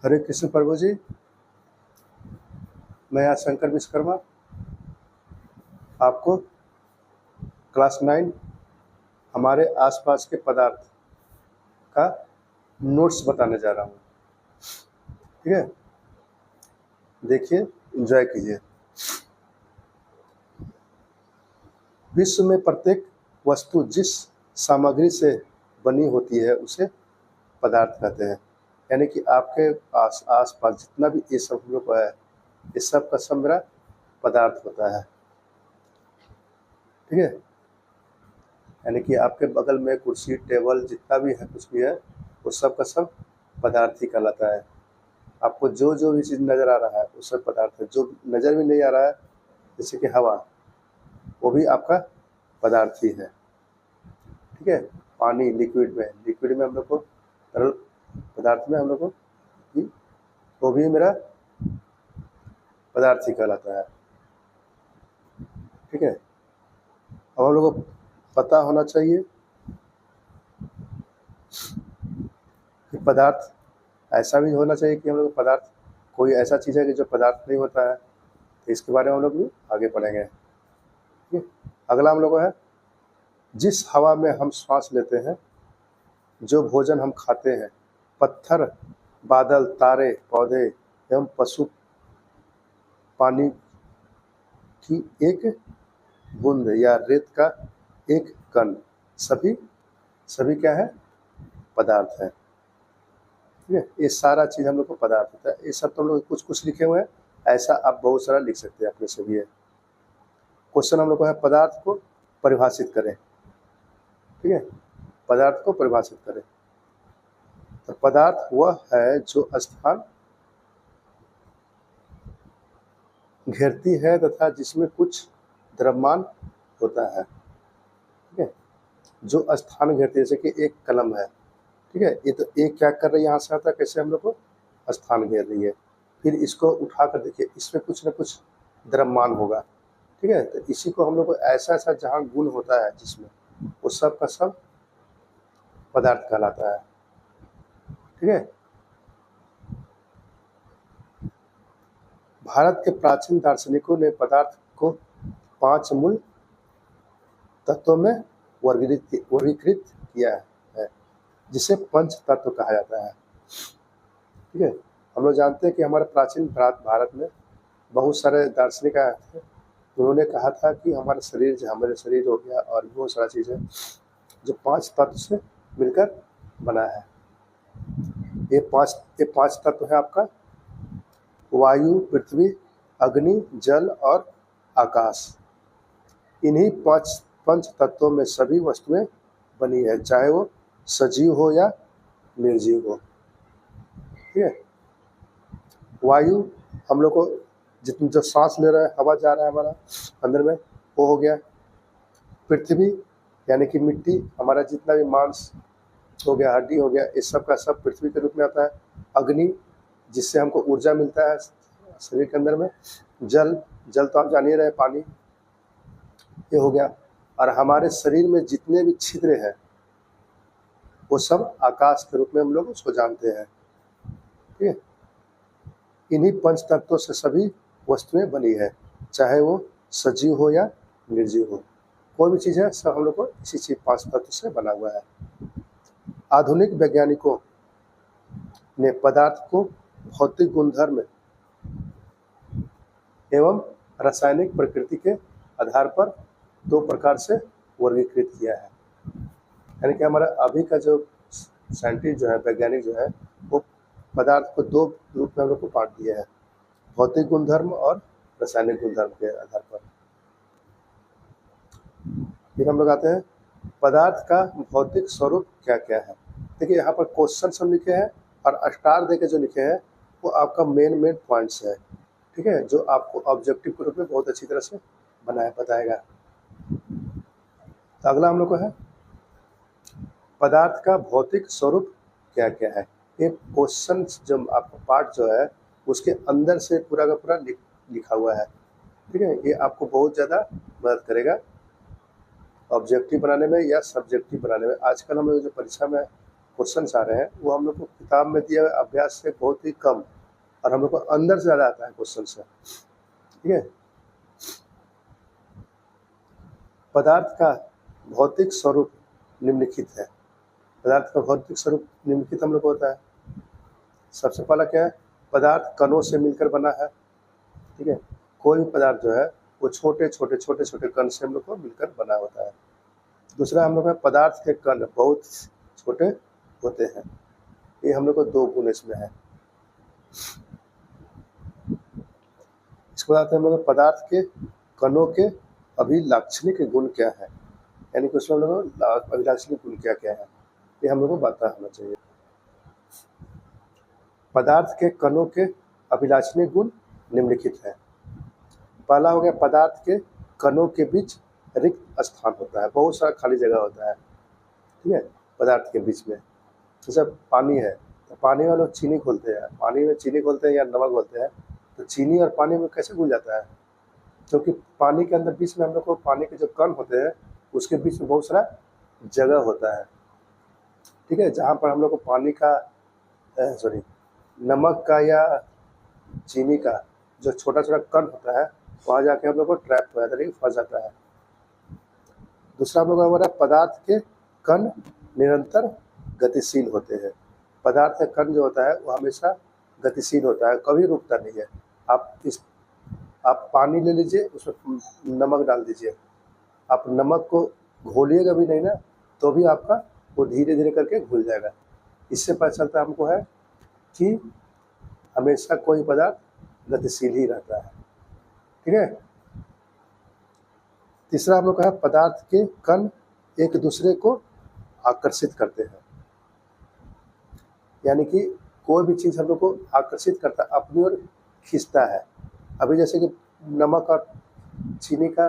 हरे कृष्ण प्रभु जी। मैं यहाँ शंकर विश्वकर्मा आपको क्लास 9 हमारे आसपास के पदार्थ का नोट्स बताने जा रहा हूँ। ठीक है, देखिए, एंजॉय कीजिए। विश्व में प्रत्येक वस्तु जिस सामग्री से बनी होती है उसे पदार्थ कहते हैं। यानी कि आपके आस पास जितना भी ये सब हम लोग है, ये सब का सब मेरा पदार्थ होता है। ठीक है, यानी कि आपके बगल में कुर्सी टेबल जितना भी है, कुछ भी है, वो सब का सब पदार्थ ही कहलाता है। आपको जो जो भी चीज़ नज़र आ रहा है वो सब पदार्थ है। जो नज़र भी नहीं आ रहा है, जैसे कि हवा, वो भी आपका पदार्थ ही है। ठीक है, पानी लिक्विड में हम लोग को, तरल पदार्थ में हम लोग को वो भी मेरा पदार्थ ही कहलाता है। ठीक है, अब हम लोग को पता होना चाहिए कि पदार्थ ऐसा भी होना चाहिए कि हम लोग पदार्थ कोई ऐसा चीज़ है कि जो पदार्थ नहीं होता है, तो इसके बारे में हम लोग भी आगे पढ़ेंगे। ठीक है, अगला हम लोग को है, जिस हवा में हम श्वास लेते हैं, जो भोजन हम खाते हैं, पत्थर, बादल, तारे, पौधे एवं पशु, पानी की एक बूंद या रेत का एक कण, सभी क्या है? पदार्थ है। ठीक है, ये सारा चीज़ हम लोग को पदार्थ होता है। ये सब तो हम लोग कुछ कुछ लिखे हुए हैं, ऐसा आप बहुत सारा लिख सकते हैं अपने से भी है। क्वेश्चन हम लोग को है, पदार्थ को परिभाषित करें। ठीक है, पदार्थ को परिभाषित करें। तो पदार्थ वह है जो स्थान घेरती है तथा जिसमें कुछ द्रव्यमान होता है। ठीक है, जो स्थान घेरती है, जैसे कि एक कलम है। ठीक है, ये तो एक क्या कर रही है, यहाँ से आता है कैसे हम लोग को स्थान घेर रही है। फिर इसको उठा कर देखिए, इसमें कुछ न कुछ द्रव्यमान होगा। ठीक है, तो इसी को हम लोग को ऐसा ऐसा जहाँ गुण होता है जिसमें, वो सब का सब पदार्थ कहलाता है। ठीक है, भारत के प्राचीन दार्शनिकों ने पदार्थ को 5 मूल तत्वों में वर्गीकृत किया है, जिसे पंच तत्व कहा जाता है। ठीक है, हम लोग जानते हैं कि हमारे प्राचीन भारत में बहुत सारे दार्शनिक आए थे। उन्होंने कहा था कि हमारा शरीर हो गया और बहुत सारा चीज़ है जो 5 तत्व से मिलकर बना है। ये पांच तत्व है आपका वायु, पृथ्वी, अग्नि, जल और आकाश। इन्हीं पंच तत्वों में सभी वस्तुएं बनी है, चाहे वो सजीव हो या निर्जीव हो। ठीक है, वायु हम लोग को जितनी जो सांस ले रहा है, हवा जा रहा है हमारा अंदर में, वो हो गया। पृथ्वी यानी कि मिट्टी, हमारा जितना भी मांस हो गया, हड्डी हो गया, इस सब का सब पृथ्वी के रूप में आता है। अग्नि, जिससे हमको ऊर्जा मिलता है शरीर के अंदर में। जल तो आप जान ही रहे, पानी, ये हो गया। और हमारे शरीर में जितने भी छिद्र हैं, वो सब आकाश के रूप में हम लोग उसको जानते हैं। ठीक है, इन्हीं पंच तत्वों से सभी वस्तुएं बनी है, चाहे वो सजीव हो या निर्जीव हो। कोई भी चीज़ है, सब हम लोग को इसी चीज 5 तत्व से बना हुआ है। आधुनिक वैज्ञानिकों ने पदार्थ को भौतिक गुणधर्म एवं रासायनिक प्रकृति के आधार पर 2 प्रकार से वर्गीकृत किया है। यानी कि हमारा अभी का जो साइंटिस्ट जो है, वैज्ञानिक जो है, वो पदार्थ को 2 रूप में हम लोग को बांट दिया है, भौतिक गुणधर्म और रासायनिक गुणधर्म के आधार पर। फिर हम लोग आते हैं, पदार्थ का भौतिक स्वरूप क्या क्या है। देखिए, यहाँ पर क्वेश्चन सब लिखे हैं और स्टार देके जो लिखे हैं वो आपका मेन पॉइंट्स है। ठीक है, जो आपको ऑब्जेक्टिव के रूप में बहुत अच्छी तरह से बताएगा। तो अगला हम लोग को है, पदार्थ का भौतिक स्वरूप क्या क्या है। ये क्वेश्चन जो आपका पार्ट जो है, उसके अंदर से पूरा का पूरा लिखा हुआ है। ठीक है, ये आपको बहुत ज़्यादा मदद करेगा ऑब्जेक्टिव बनाने में या सब्जेक्टिव बनाने में। आजकल हम लोग जो परीक्षा में क्वेश्चंस आ रहे हैं वो हम लोग को किताब में दिए हुए अभ्यास से बहुत ही कम, और हम लोग को अंदर से ज़्यादा आता है क्वेश्चन से। ठीक है। पदार्थ का भौतिक स्वरूप निम्नलिखित है। पदार्थ का भौतिक स्वरूप निम्नलिखित हम लोग को होता है। सबसे पहला क्या है, पदार्थ कणों से मिलकर बना है। ठीक है। कोई भी पदार्थ जो है वो छोटे छोटे कण से हम लोग को मिलकर बना होता है। दूसरा हम लोग का पदार्थ के कण बहुत छोटे होते हैं। ये हम लोग को 2 गुण इसमें है। इसके बाद हम लोग पदार्थ के कणों के अभिलाक्षणिक गुण क्या है, यानी कि उसमें हम लोग अभिलाक्षणिक गुण क्या क्या है, ये हम लोग को पता होना चाहिए। पदार्थ के कणों के अभिलाक्षणिक गुण निम्नलिखित है। पहला हो गया, पदार्थ के कणों के बीच रिक्त स्थान होता है, बहुत सारा खाली जगह होता है। ठीक है। पदार्थ के बीच में जैसे पानी है, तो पानी में लोग चीनी घोलते हैं, पानी में चीनी घोलते हैं या नमक घोलते हैं, तो चीनी और पानी में कैसे घुल जाता है, क्योंकि पानी के अंदर बीच में हम लोग को पानी के जो कण होते हैं उसके बीच में बहुत सारा जगह होता है। ठीक है। जहाँ पर हम लोग को पानी का नमक का या चीनी का जो छोटा छोटा कण होता है वहाँ जाके हम लोग को ट्रैप हो जाता है, फंस जाता है। दूसरा हम लोग का हमारा पदार्थ के कण निरंतर गतिशील होते हैं। पदार्थ का कण जो होता है वो हमेशा गतिशील होता है, कभी रुकता नहीं है। आप पानी ले लीजिए, उसमें नमक डाल दीजिए, आप नमक को घोलिएगा भी नहीं ना तो भी आपका वो धीरे धीरे करके घुल जाएगा। इससे पता चलता हमको है कि हमेशा कोई पदार्थ गतिशील ही रहता है। ठीक है। तीसरा हम लोग का है, पदार्थ के कण एक दूसरे को आकर्षित करते हैं, यानी कि कोई भी चीज़ हम लोग को आकर्षित करता है, अपनी ओर खींचता है। अभी जैसे कि नमक और चीनी का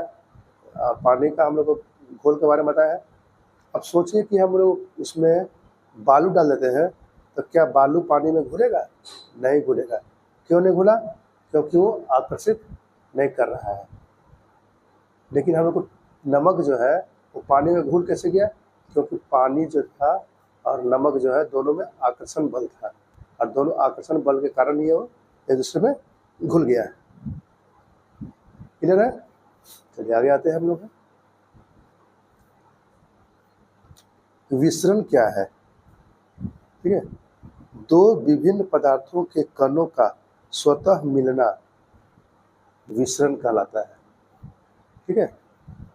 पानी का हम लोग को घोल के बारे में बताया है। अब सोचिए कि हम लोग उसमें बालू डाल देते हैं, तो क्या बालू पानी में घुलेगा? नहीं घुलेगा। क्यों नहीं घुला? क्योंकि वो आकर्षित नहीं कर रहा है। लेकिन हम लोग को नमक जो है वो पानी में घुल कैसे गया? क्योंकि पानी जो था और नमक जो है दोनों में आकर्षण बल था, और दोनों आकर्षण बल के कारण ये वो एक दूसरे में घुल गया है। क्लियर है? चलिए आगे आते हैं हम लोग। विसरण क्या है? ठीक है। 2 विभिन्न पदार्थों के कणों का स्वतः मिलना विसरण कहलाता है। ठीक है।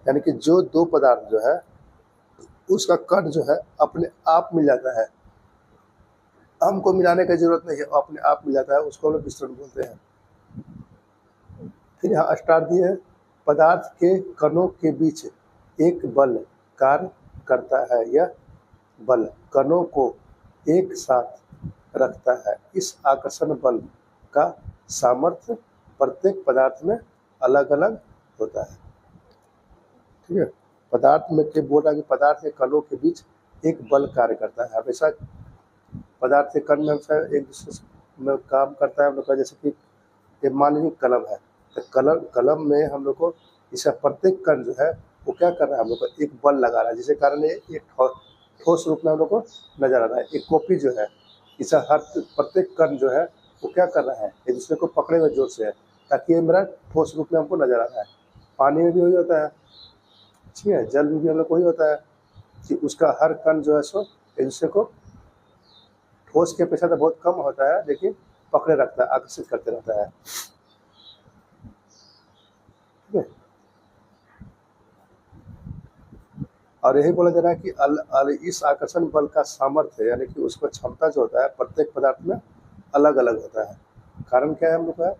यानी कि जो 2 पदार्थ जो है उसका कण जो है अपने आप मिल जाता है, हमको मिलाने की जरूरत नहीं है, अपने आप मिल जाता है, उसको हम लोग विसरण बोलते हैं। फिर यहाँ स्टार दिए है, पदार्थ के कणों के बीच एक बल कार्य करता है, यह बल कणों को एक साथ रखता है। इस आकर्षण बल का सामर्थ्य प्रत्येक पदार्थ में अलग अलग होता है। ठीक है। पदार्थ में क्या बोल रहा है कि पदार्थ के कणों के बीच एक बल कार्य करता है। हमेशा पदार्थ के कण में हमेशा एक दूसरे में काम करता है। हम लोग का जैसे कि ये मान लीजिए कलम है, तो कलम में हम लोग को इसका प्रत्येक कण जो है वो क्या कर रहा है, हम लोग को एक बल लगा रहा है, जिसके कारण ये एक ठोस रूप में हम लोग को नजर आ रहा है। एक कॉपी जो है इसका हर प्रत्येक कण जो है वो क्या कर रहा है, एक दूसरे को पकड़े हुए जोर से है, ताकि ये मेरा ठोस रूप में हमको नजर आ रहा है। पानी में भी वही होता है। ठीक है। जल में भी हम लोग को वही होता है कि उसका हर कण जो है सो एक दूसरे को ठोस के अपेक्षा तो बहुत कम होता है, लेकिन पकड़े रखता है, आकर्षित करते रहता है। ठीक है। और यही बोला जा रहा है कि इस आकर्षण बल का सामर्थ्य यानी कि उसका क्षमता जो होता है प्रत्येक पदार्थ में अलग अलग होता है। कारण क्या है हम लोग का,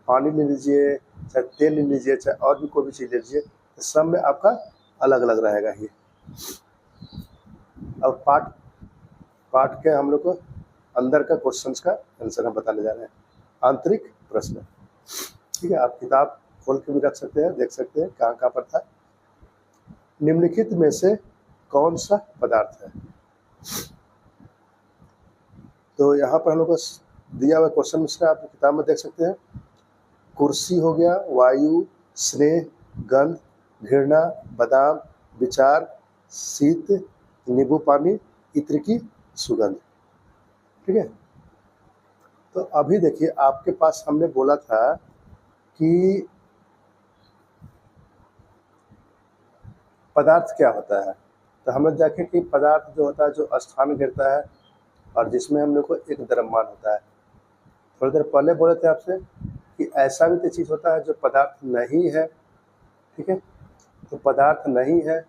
पानी ले लीजिए, चाहे तेल ले लीजिए, चाहे और भी कोई भी चीज़ ले लीजिए, तो सब में आपका अलग अलग रहेगा ही। अब पाठ के हम लोग को अंदर का क्वेश्चंस का आंसर हम बताने जा रहे हैं। आंतरिक प्रश्न। ठीक है। आप किताब खोल के भी रख सकते हैं, देख सकते हैं कहाँ कहाँ पर था। निम्नलिखित में से कौन सा पदार्थ है? तो यहाँ पर हम लोग को दिया हुआ क्वेश्चन से आप किताब में देख सकते हैं। कुर्सी हो गया, वायु, स्नेह, गंध, घृणा, बादाम, विचार, शीत, नींबू पानी, इत्र की सुगंध। ठीक है, तो अभी देखिए आपके पास हमने बोला था कि पदार्थ क्या होता है, तो हमने देखे कि पदार्थ जो होता है जो स्थान घेरता है और जिसमें हम लोग को एक द्रव्यमान होता है। थोड़ी देर पहले बोले थे आपसे कि ऐसा भी तो चीज़ होता है जो पदार्थ नहीं है। ठीक है, तो पदार्थ नहीं है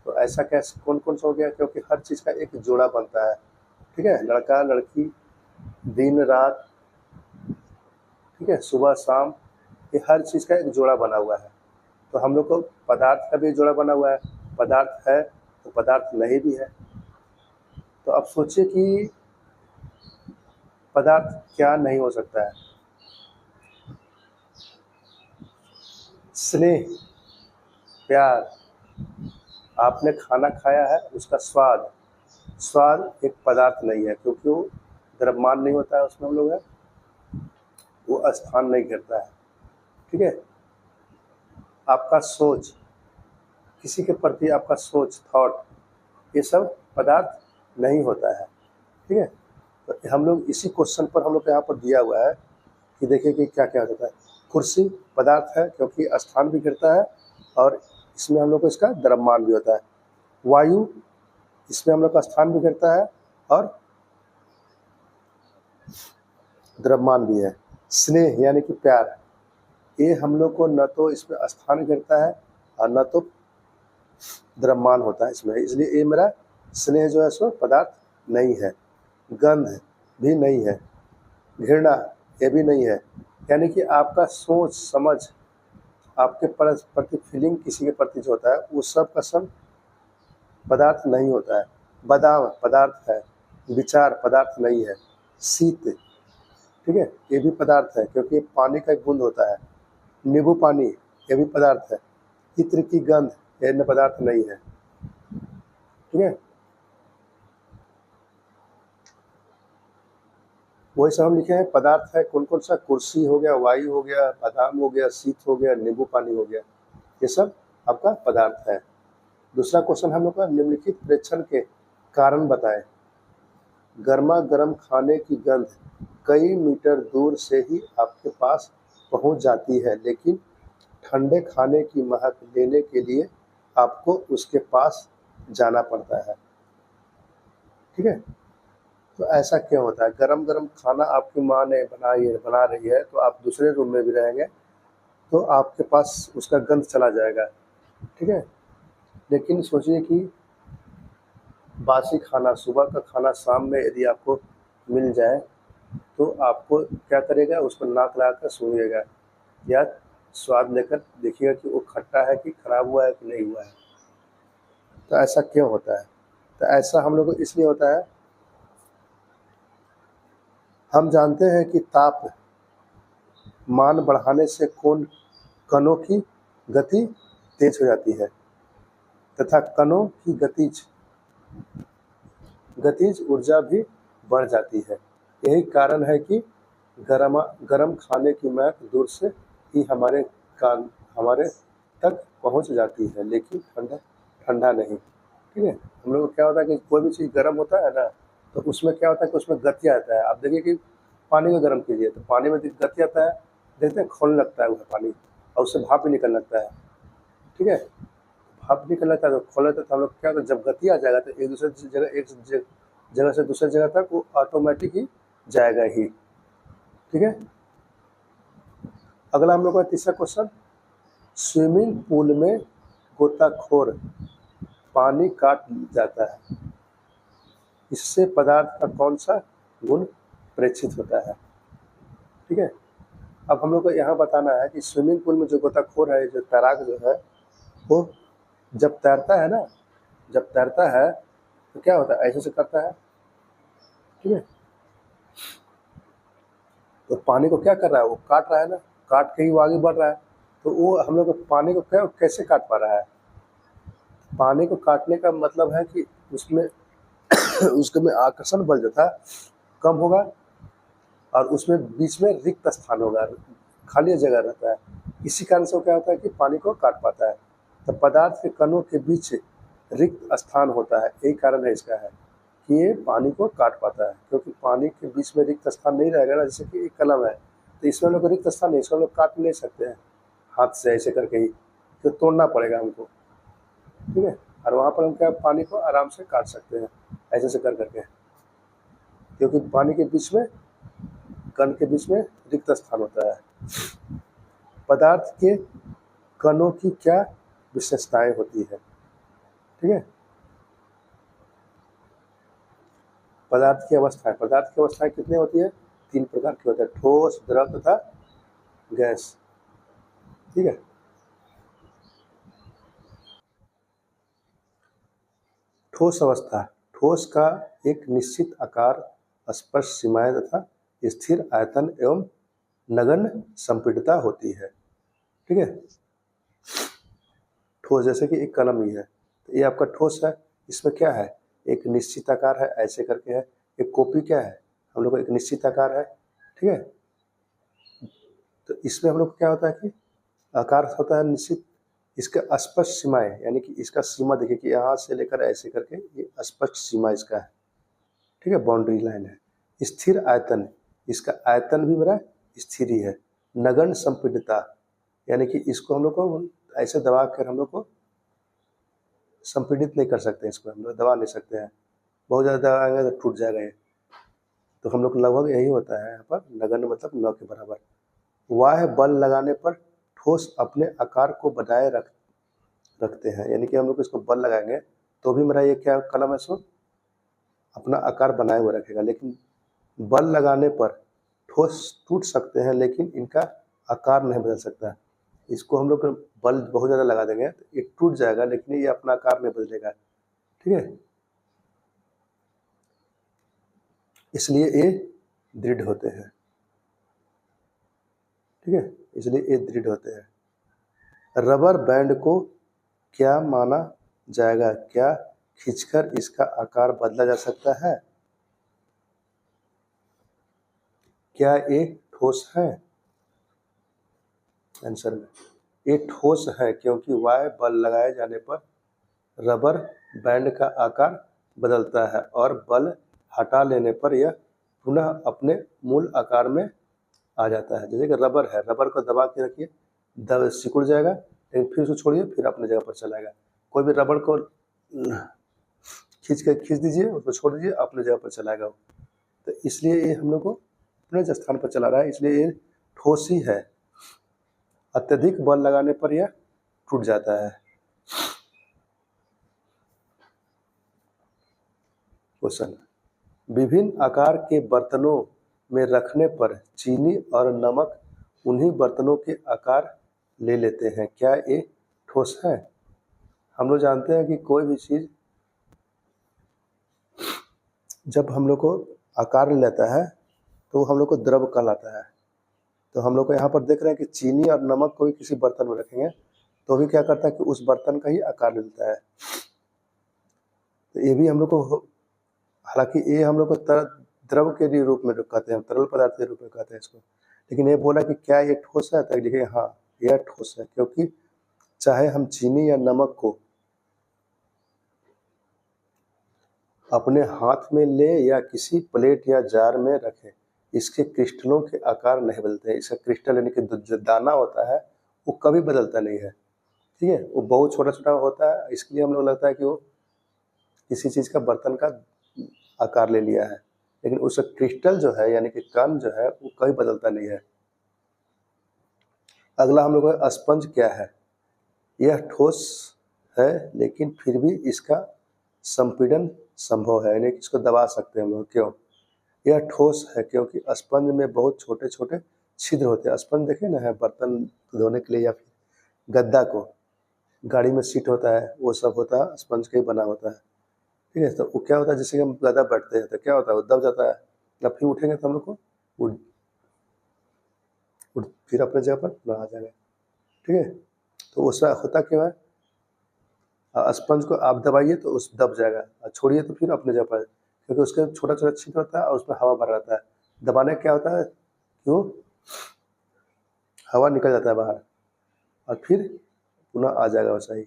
तो ऐसा कैसे कौन कौन सा हो गया, क्योंकि हर चीज़ का एक जोड़ा बनता है। ठीक है, लड़का लड़की, दिन रात, ठीक है, सुबह शाम, ये हर चीज़ का एक जोड़ा बना हुआ है। तो हम लोग को पदार्थ का भी जोड़ा बना हुआ है, पदार्थ है तो पदार्थ नहीं भी है। तो अब सोचिए कि पदार्थ क्या नहीं हो सकता है। स्नेह, प्यार, आपने खाना खाया है उसका स्वाद, स्वाद एक पदार्थ नहीं है क्योंकि वो द्रव्यमान नहीं होता है उसमें हम लोग है, वो स्थान नहीं घेरता है। ठीक है, आपका सोच, किसी के प्रति आपका सोच, थॉट, ये सब पदार्थ नहीं होता है। ठीक है, तो हम लोग इसी क्वेश्चन पर हम लोग को यहाँ पर दिया हुआ है कि देखिए कि क्या क्या होता है। कुर्सी पदार्थ है क्योंकि स्थान भी घेरता है और इसमें हम लोग को इसका द्रव्यमान भी होता है। वायु, इसमें हम लोग का स्थान भी घेरता है और द्रव्यमान भी है। स्नेह यानी कि प्यार, ये हम लोग को न तो इसमें स्थान घेरता है और न तो द्रव्यमान होता है इसमें, इसलिए ये मेरा स्नेह जो है सो पदार्थ नहीं है। गंध भी नहीं है, घृणा ये भी नहीं है, यानी कि आपका सोच समझ, आपके प्रति फीलिंग किसी के प्रति जो होता है वो सब का सब पदार्थ नहीं होता है। बादाम पदार्थ है, विचार पदार्थ नहीं है। शीत, ठीक है, ये भी पदार्थ है क्योंकि पानी का एक बूंद होता है। नींबू पानी ये भी पदार्थ है। इत्र की गंध ये पदार्थ नहीं है। ठीक है, वही सब हम लिखे हैं पदार्थ है कौन कौन सा। कुर्सी हो गया, वायु हो गया, बादाम हो गया, शीत हो गया, नींबू पानी हो गया, ये सब आपका पदार्थ है। दूसरा क्वेश्चन हम लोग का, निम्नलिखित प्रेक्षण के कारण बताएं। गर्मा गर्म खाने की गंध कई मीटर दूर से ही आपके पास पहुंच जाती है, लेकिन ठंडे खाने की महक लेने के लिए आपको उसके पास जाना पड़ता है। ठीक है, तो ऐसा क्यों होता है? गरम गरम खाना आपकी माँ ने बना रही है तो आप दूसरे रूम में भी रहेंगे तो आपके पास उसका गंध चला जाएगा। ठीक है, लेकिन सोचिए कि बासी खाना, सुबह का खाना शाम में यदि आपको मिल जाए तो आपको क्या करेगा, उसको नाक लगा कर सूंघेगा या स्वाद लेकर देखिएगा कि वो खट्टा है कि खराब हुआ है कि नहीं हुआ है। तो ऐसा क्यों होता है? तो ऐसा हम लोग को इसलिए होता है, हम जानते हैं कि ताप मान बढ़ाने से कणों की गति तेज हो जाती है तथा कणों की गतिज ऊर्जा भी बढ़ जाती है। यही कारण है कि गरम खाने की महक दूर से ही हमारे तक पहुंच जाती है, लेकिन ठंडा नहीं। ठीक है, हम लोग को क्या होता है कि कोई भी चीज़ गर्म होता है ना तो उसमें क्या होता है कि उसमें गति आता है। आप देखिए कि पानी को गर्म कीजिए तो पानी में गति आता है, देखते हैं खोलने लगता है वह पानी और उससे भाप भी निकलने लगता है। ठीक है, भाप निकलने लगता है तो खोल लेते, तो हम लोग क्या होता है, जब गति आ जाएगा तो एक जगह से दूसरे जगह तक वो ऑटोमेटिक ही जाएगा ही। ठीक है, अगला हम लोग का तीसरा क्वेश्चन, स्विमिंग पूल में गोताखोर पानी काट जाता है, इससे पदार्थ का कौन सा गुण प्रेक्षित होता है? ठीक है, अब हम लोग को यहाँ बताना है कि स्विमिंग पूल में जो गोताखोर है, जो तैराक जो है, वो जब तैरता है ना, जब तैरता है तो क्या होता है, ऐसे से करता है। ठीक है, तो पानी को क्या कर रहा है, वो काट रहा है ना, काट के ही वो आगे बढ़ रहा है। तो वो हम लोग पानी को कैसे काट पा रहा है? पानी को काटने का मतलब है कि उसमें उसके में आकर्षण बल जो था कम होगा और उसमें बीच में रिक्त स्थान होगा, खाली जगह रहता है। इसी कारण से क्या होता है कि पानी को काट पाता है। तो पदार्थ के कणों के बीच रिक्त स्थान होता है, यही कारण है इसका है कि ये पानी को काट पाता है, क्योंकि पानी के बीच में रिक्त स्थान नहीं रहेगा ना, जैसे कि एक कलम है तो इसमें हम लोग रिक्त स्थान नहीं, इसको हम लोग काट नहीं सकते हैं हाथ से ऐसे करके ही, तो तोड़ना पड़ेगा हमको, ठीक है। और वहाँ पर हम क्या पानी को आराम से काट सकते हैं ऐसे से कर करके, क्योंकि पानी के बीच में कण के बीच में रिक्त स्थान होता है। पदार्थ के कणों की क्या विशेषताएं होती है, ठीक है। पदार्थ की अवस्थाएं कितनी होती है, 3 प्रकार की होती है, ठोस, द्रव तथा गैस, ठीक है। ठोस अवस्था, ठोस का एक निश्चित आकार, स्पष्ट सीमाएं तथा स्थिर आयतन एवं नगण्य संपीड़ितता होती है, ठीक है। ठोस जैसे कि एक कलम ही है, तो ये आपका ठोस है, इसमें क्या है, एक निश्चित आकार है ऐसे करके है। एक कॉपी क्या है, हम लोग को एक निश्चित आकार है, ठीक है। तो इसमें हम लोग क्या होता है कि आकार होता है निश्चित, इसका स्पष्ट सीमाएं, यानी कि इसका सीमा देखिए कि यहाँ से लेकर ऐसे करके ये स्पष्ट सीमा इसका है, ठीक है, बाउंड्री लाइन है। स्थिर आयतन, इसका आयतन भी मेरा स्थिर ही है। नगण्य संपीड़ितता, यानी कि इसको हम लोग को ऐसे दबा कर हम लोग को संपीड़ित नहीं कर सकते, इसको हम लोग दबा नहीं सकते हैं, बहुत ज़्यादा दबाएंगे तो टूट जाएगा ये। तो हम लोग लगभग यही होता है यहाँ पर, नगण्य मतलब न के बराबर। बाह्य बल लगाने पर ठोस अपने आकार को बनाए रखते हैं, यानी कि हम लोग इसको बल लगाएंगे तो भी मेरा ये क्या कलम है सो अपना आकार बनाए हुए रखेगा, लेकिन बल लगाने पर ठोस टूट सकते हैं लेकिन इनका आकार नहीं बदल सकता। इसको हम लोग बल बहुत ज़्यादा लगा देंगे तो ये टूट जाएगा, लेकिन ये अपना आकार नहीं बदलेगा, ठीक है। इसलिए ये दृढ़ होते हैं, ठीक है, इसलिए ये दृढ़ होते हैं। रबर बैंड को क्या माना जाएगा, क्या खींचकर इसका आकार बदला जा सकता है, क्या ये ठोस है, आंसर में ये ठोस है, क्योंकि बाह्य बल लगाए जाने पर रबर बैंड का आकार बदलता है और बल हटा लेने पर यह पुनः अपने मूल आकार में आ जाता है। जैसे कि रबर है, रबर को दबा के रखिए, दब सिकुड़ जाएगा, लेकिन फिर उसको छोड़िए फिर अपने जगह पर चला आएगा। कोई भी रबर को खींच दीजिए, उसको छोड़ दीजिए, अपने जगह पर चला आएगा। तो इसलिए ये हम लोग को अपने स्थान पर चला रहा है, इसलिए ये ठोस ही है। अत्यधिक बल लगाने पर यह टूट जाता है। क्वेश्चन, विभिन्न आकार के बर्तनों में रखने पर चीनी और नमक उन्हीं बर्तनों के आकार ले लेते हैं, क्या ये ठोस है। हम लोग जानते हैं कि कोई भी चीज़ जब हम लोग को आकार ले लेता है तो हम लोग को द्रव कहलाता है। तो हम लोग को यहाँ पर देख रहे हैं कि चीनी और नमक को भी किसी बर्तन में रखेंगे तो भी क्या करता है कि उस बर्तन का ही आकार ले लेता है। तो ये भी हम लोग को, हालांकि ये हम लोग को द्रव के रूप में कहते हैं, तरल पदार्थ के रूप में कहते हैं इसको, लेकिन ये बोला कि क्या ये ठोस है, तो देखिए हाँ यह ठोस है, क्योंकि चाहे हम चीनी या नमक को अपने हाथ में ले या किसी प्लेट या जार में रखें, इसके क्रिस्टलों के आकार नहीं बदलते हैं। इसका क्रिस्टल यानी कि जो दाना होता है वो कभी बदलता नहीं है, ठीक है, वो बहुत छोटा छोटा होता है, इसलिए हम लोग लगता है कि वो किसी चीज़ का बर्तन का आकार ले लिया है, लेकिन उसका क्रिस्टल जो है यानी कि कण जो है वो कभी बदलता नहीं है। अगला हम लोग का स्पंज क्या है, यह ठोस है लेकिन फिर भी इसका संपीड़न संभव है, यानी कि इसको दबा सकते हैं हम लोग। क्यों, यह ठोस है क्योंकि स्पंज में बहुत छोटे छोटे छिद्र होते हैं। स्पंज देखे ना है बर्तन धोने के लिए, या फिर गद्दा को गाड़ी में सीट होता है वो सब होता है स्पंज का ही बना होता है, ठीक है। तो वो क्या होता है, जैसे कि हम गद्दा बैठते हैं तो क्या होता है वो दब जाता है, जब फिर उठेंगे तो हम लोग को फिर अपने जगह पर ना आ जाएगा, ठीक है। तो उसका होता क्यों है, स्पंज को आप दबाइए तो उस दब जाएगा और छोड़िए तो फिर अपने जगह पर, क्योंकि उसके छोटा छोटा छिद्र होता है और उसमें हवा भर रहता है। दबाने क्या होता है, क्यों हवा निकल जाता है बाहर और फिर पुनः आ जाएगा वैसा ही।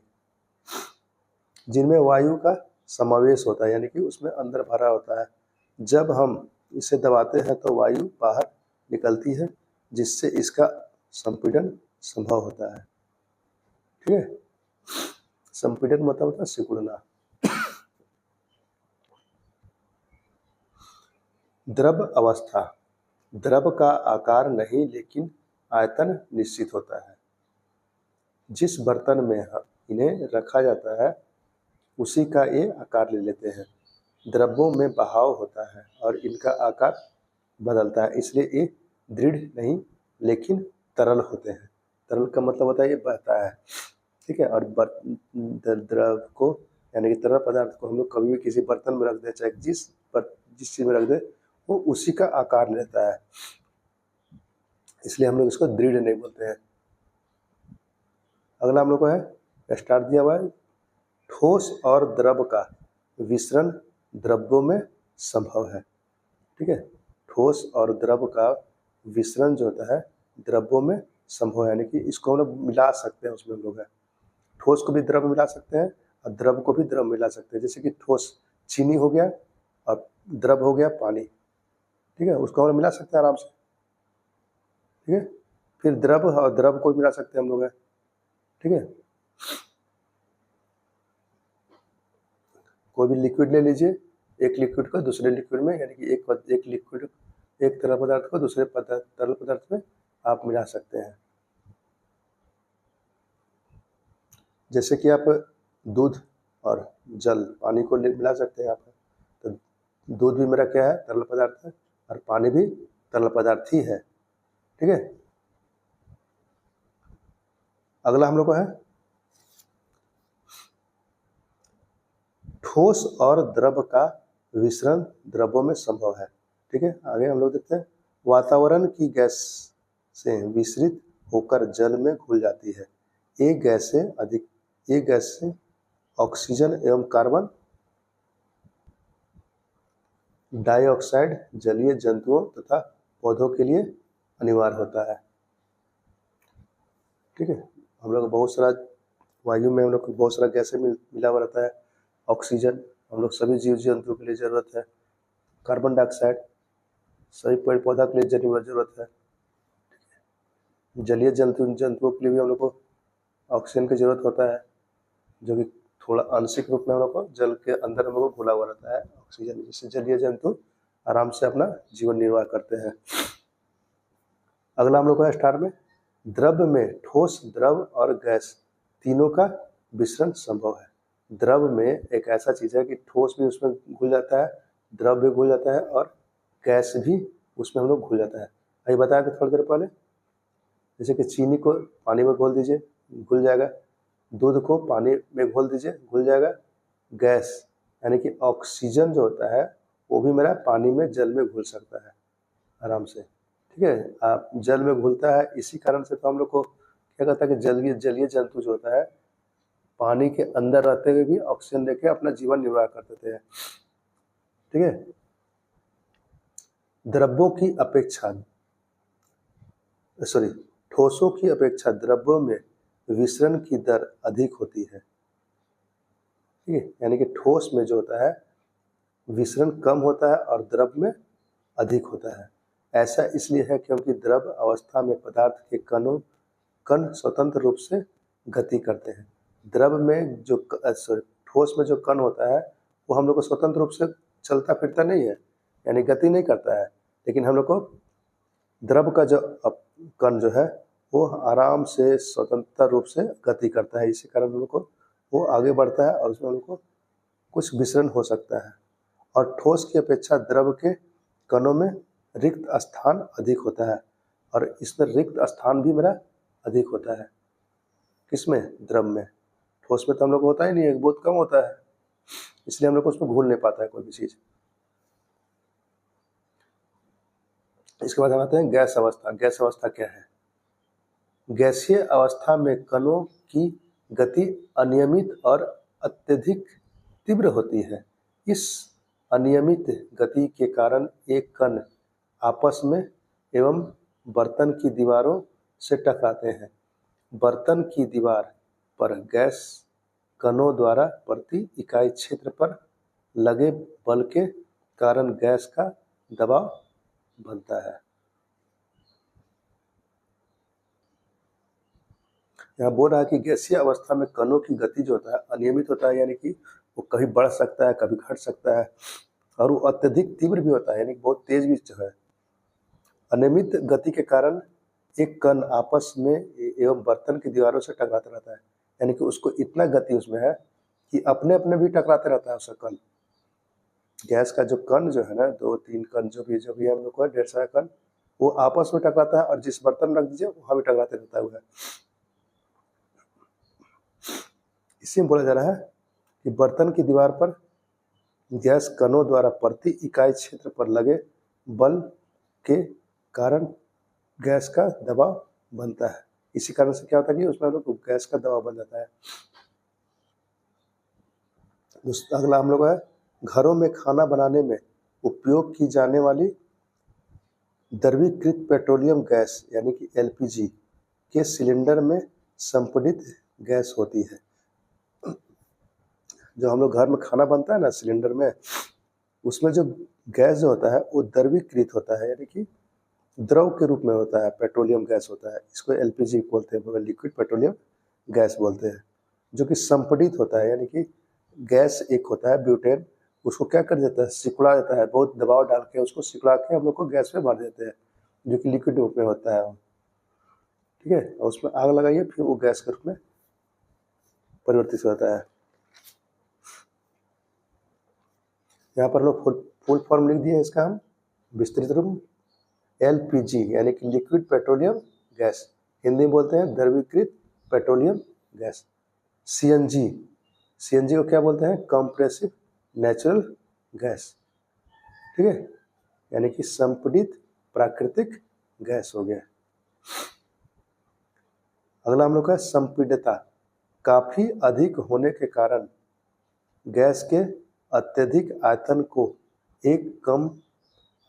जिनमें वायु का समावेश होता है, यानी कि उसमें अंदर भरा होता है। जब हम इसे दबाते हैं तो वायु बाहर निकलती है, जिससे इसका संपीड़न संभव होता है। ठीक है, संपीड़न मतलब होता है सिकुड़ना। द्रव अवस्था, द्रव का आकार नहीं लेकिन आयतन निश्चित होता है। जिस बर्तन में इन्हें रखा जाता है उसी का ये आकार ले लेते हैं। द्रव्यों में बहाव होता है और इनका आकार बदलता है, इसलिए ये दृढ़ नहीं लेकिन तरल होते हैं। तरल का मतलब होता है ये बहता है। ठीक है, और द्रव को यानी कि तरल पदार्थ को हम लोग कभी भी किसी बर्तन में रख दे, चाहे जिस चीज में रख दे, वो उसी का आकार लेता है, इसलिए हम लोग इसको दृढ़ नहीं बोलते हैं। अगला हम लोग को है स्टार्ट दिया हुआ है, ठोस और द्रव का विसरण द्रव्यों में संभव है। ठीक है, ठोस और द्रव का विसरण जो होता है द्रव्यों में संभव है, यानी कि इसको हम लोग मिला सकते हैं। उसमें हम लोग है ठोस को भी द्रव मिला सकते हैं और द्रव को भी द्रव मिला सकते हैं। जैसे कि ठोस चीनी हो गया और द्रव हो गया पानी। ठीक है, उसको हम लोग मिला सकते हैं आराम से। ठीक है, फिर द्रव और द्रव को भी मिला सकते हैं हम लोग है। ठीक है, कोई भी लिक्विड ले लीजिए, एक लिक्विड को दूसरे लिक्विड में, यानी कि एक लिक्विड एक तरल पदार्थ को दूसरे तरल पदार्थ में आप मिला सकते हैं। जैसे कि आप दूध और जल पानी को मिला सकते हैं आप, तो दूध भी मेरा क्या है, तरल पदार्थ है, और पानी भी तरल पदार्थ ही है। ठीक है, अगला हम लोग को है ठोस और द्रव का विसरण द्रव्यों में संभव है। ठीक है, आगे हम लोग देखते हैं, वातावरण की गैस से विसरित होकर जल में घुल जाती है। एक गैस से ऑक्सीजन एवं कार्बन डाइऑक्साइड जलीय जंतुओं तथा पौधों के लिए अनिवार्य होता है। ठीक है, हम लोग बहुत सारा वायु में हम लोग को बहुत सारा गैसें मिला हुआ रहता है। ऑक्सीजन हम लोग सभी जीव जंतुओं के लिए जरूरत है। कार्बन डाइऑक्साइड सभी पेड़ पौधा के लिए जरूरत है। जलीय जंतुओं के लिए भी हम लोग को ऑक्सीजन की जरूरत होता है, जो कि थोड़ा आंशिक रूप में हम लोग को जल के अंदर हम लोग को घुला हुआ रहता है ऑक्सीजन, जिससे जलीय जंतु आराम से अपना जीवन निर्वाह करते हैं। अगला हम लोग का स्टार में, द्रव में ठोस, द्रव और गैस तीनों का विसरण संभव है। द्रव में एक ऐसा चीज है कि ठोस भी उसमें घुल जाता है, द्रव भी घुल जाता है और गैस भी उसमें हम लोग घुल जाता है। अभी बताया था थोड़ी देर पहले, जैसे कि चीनी को पानी में घोल दीजिए, घुल जाएगा। दूध को पानी में घोल दीजिए, घुल जाएगा। गैस यानी कि ऑक्सीजन जो होता है वो भी मेरा पानी में जल में घुल सकता है आराम से। ठीक है, आप जल में घुलता है, इसी कारण से तो हम लोग को क्या कहता है कि जलीय जंतु जो होता है पानी के अंदर रहते हुए भी ऑक्सीजन लेके अपना जीवन निर्वाह करते थे। ठीक है, द्रव्यों की अपेक्षा ठोसों की अपेक्षा द्रव्यों में विसरण की दर अधिक होती है। ठीक है, यानी कि ठोस में जो होता है विसरण कम होता है और द्रव में अधिक होता है। ऐसा इसलिए है क्योंकि द्रव अवस्था में पदार्थ के कण स्वतंत्र रूप से गति करते हैं। द्रव में जो ठोस में जो कण होता है वो हम लोग को स्वतंत्र रूप से चलता फिरता नहीं है, यानी गति नहीं करता है, लेकिन हम लोग को द्रव का जो कण जो है वो आराम से स्वतंत्र रूप से गति करता है। इसी कारण हम लोग को वो आगे बढ़ता है और उसमें हम लोग को कुछ विसरण हो सकता है। और ठोस की अपेक्षा द्रव के कणों में रिक्त स्थान अधिक होता है, और इसमें रिक्त स्थान भी मेरा अधिक होता है। किसमें? द्रव में। ठोस में तो हम लोग को होता ही नहीं है, बहुत कम होता है, इसलिए हम लोग को उसमें घुल नहीं पाता है कोई भी चीज। इसके बाद हम आते हैं गैस अवस्था। गैस अवस्था क्या है? गैसीय अवस्था में कणों की गति अनियमित और अत्यधिक तीव्र होती है। इस अनियमित गति के कारण एक कण आपस में एवं बर्तन की दीवारों से टकराते हैं। बर्तन की दीवार पर गैस कणों द्वारा प्रति इकाई क्षेत्र पर लगे बल के कारण गैस का दबाव बनता है। यहाँ बोल रहा है कि गैसीय अवस्था में कणों की गति जो होता है अनियमित होता है, यानी कि वो कभी बढ़ सकता है, कभी घट सकता है, और वो अत्यधिक तीव्र भी होता है, यानी बहुत तेज भी जो है। अनियमित गति के कारण एक कण आपस में एवं बर्तन की दीवारों से टकराता रहता है, यानी कि उसको इतना गति उसमें है कि अपने अपने भी टकराते रहता है उसका कण। गैस का जो कण जो है ना, 2-3 कण जो भी हम लोग को है, ढेर सारा कण, वो आपस में टकराता है और जिस बर्तन में रख दीजिए वहाँ भी टकराते रहता है वो है। इसी में बोला जा रहा है कि बर्तन की दीवार पर गैस कणों द्वारा प्रति इकाई क्षेत्र पर लगे बल के कारण गैस का दबाव बनता है। इसी कारण से क्या होता है कि उसमें हम लोग गैस का दबाव बन जाता है। अगला हम लोग है, घरों में खाना बनाने में उपयोग की जाने वाली द्रवीकृत पेट्रोलियम गैस यानी कि एलपीजी के सिलेंडर में संपीड़ित गैस होती है। जो हम लोग घर में खाना बनता है ना सिलेंडर में, उसमें जो गैस जो होता है वो द्रवीकृत होता है, यानी कि द्रव के रूप में होता है, पेट्रोलियम गैस होता है। इसको एलपीजी बोलते हैं, मगर लिक्विड पेट्रोलियम गैस बोलते हैं। जो कि संपीड़ित होता है, यानी कि गैस एक होता है ब्यूटेन, उसको क्या कर देता है, सिकुड़ा देता है, बहुत दबाव डाल के उसको सिकुड़ा के हम लोग को गैस में भर देते हैं, जो कि लिक्विड रूप में होता है। ठीक है, और उसमें आग लगाइए, फिर वो गैस के रूप में परिवर्तित होता है। यहाँ पर लोग फुल फॉर्म लिख दिए इसका, हम विस्तृत रूप एलपीजी यानी कि लिक्विड पेट्रोलियम गैस, हिंदी में बोलते हैं द्रवीकृत पेट्रोलियम गैस। सीएनजी, सीएनजी को क्या बोलते हैं, कंप्रेसिव नेचुरल गैस। ठीक है, यानी कि संपीड़ित प्राकृतिक गैस हो गया। अगला हम लोग का संपीड़ितता, काफी अधिक होने के कारण गैस के अत्यधिक आयतन को एक कम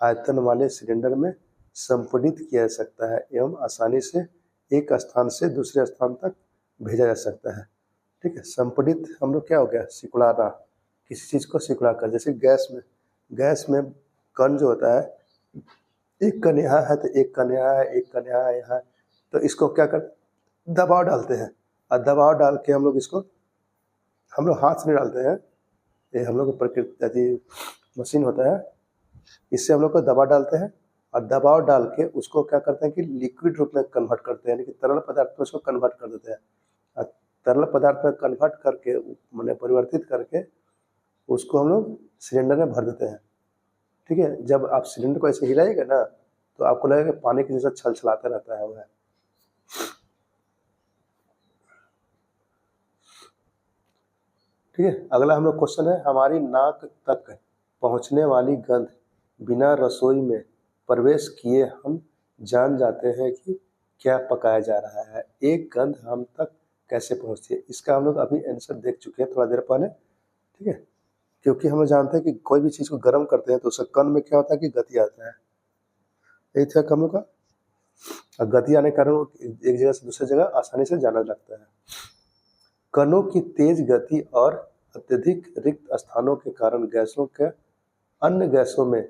आयतन वाले सिलेंडर में संपीड़ित किया जा सकता है एवं आसानी से एक स्थान से दूसरे स्थान तक भेजा जा सकता है। ठीक है, संपीड़ित हम लोग क्या हो गया, सिकुड़ाना, किसी चीज़ को सिकुड़ा कर। जैसे गैस में कण जो होता है, एक कण यहाँ है तो एक कण यहाँ है, एक कण यहाँ है, यहाँ, तो इसको क्या कर दबाव डालते हैं, और दबाव डाल के हम लोग इसको, हम लोग हाथ से नहीं डालते हैं, ये हम लोग प्रकृति मशीन होता है, इससे हम लोग को दबाव डालते हैं, और दबाव डाल के उसको क्या करते हैं कि लिक्विड रूप में कन्वर्ट करते हैं, यानी कि तरल पदार्थ में उसको कन्वर्ट कर देते हैं। और तरल पदार्थ में कन्वर्ट करके मैंने परिवर्तित करके उसको हम लोग सिलेंडर में भर देते हैं। ठीक है, जब आप सिलेंडर को ऐसे हिलाएगा ना तो आपको लगेगा पानी की जैसा छलछलाता रहता है वह। ठीक है, अगला हम लोग क्वेश्चन है, हमारी नाक तक पहुंचने वाली गंध बिना रसोई में प्रवेश किए हम जान जाते हैं कि क्या पकाया जा रहा है। एक गंध हम तक कैसे पहुंचती है, इसका हम लोग अभी आंसर देख चुके हैं थोड़ा देर पहले। ठीक है, क्योंकि हम जानते हैं कि कोई भी चीज़ को गर्म करते हैं तो उसका कण में क्या होता है कि गति आता है, यही था हम लोग का। और गति आने के कारण वो एक जगह से दूसरी जगह आसानी से जाना लगता है। कणों की तेज गति और अत्यधिक रिक्त स्थानों के कारण गैसों के अन्य गैसों में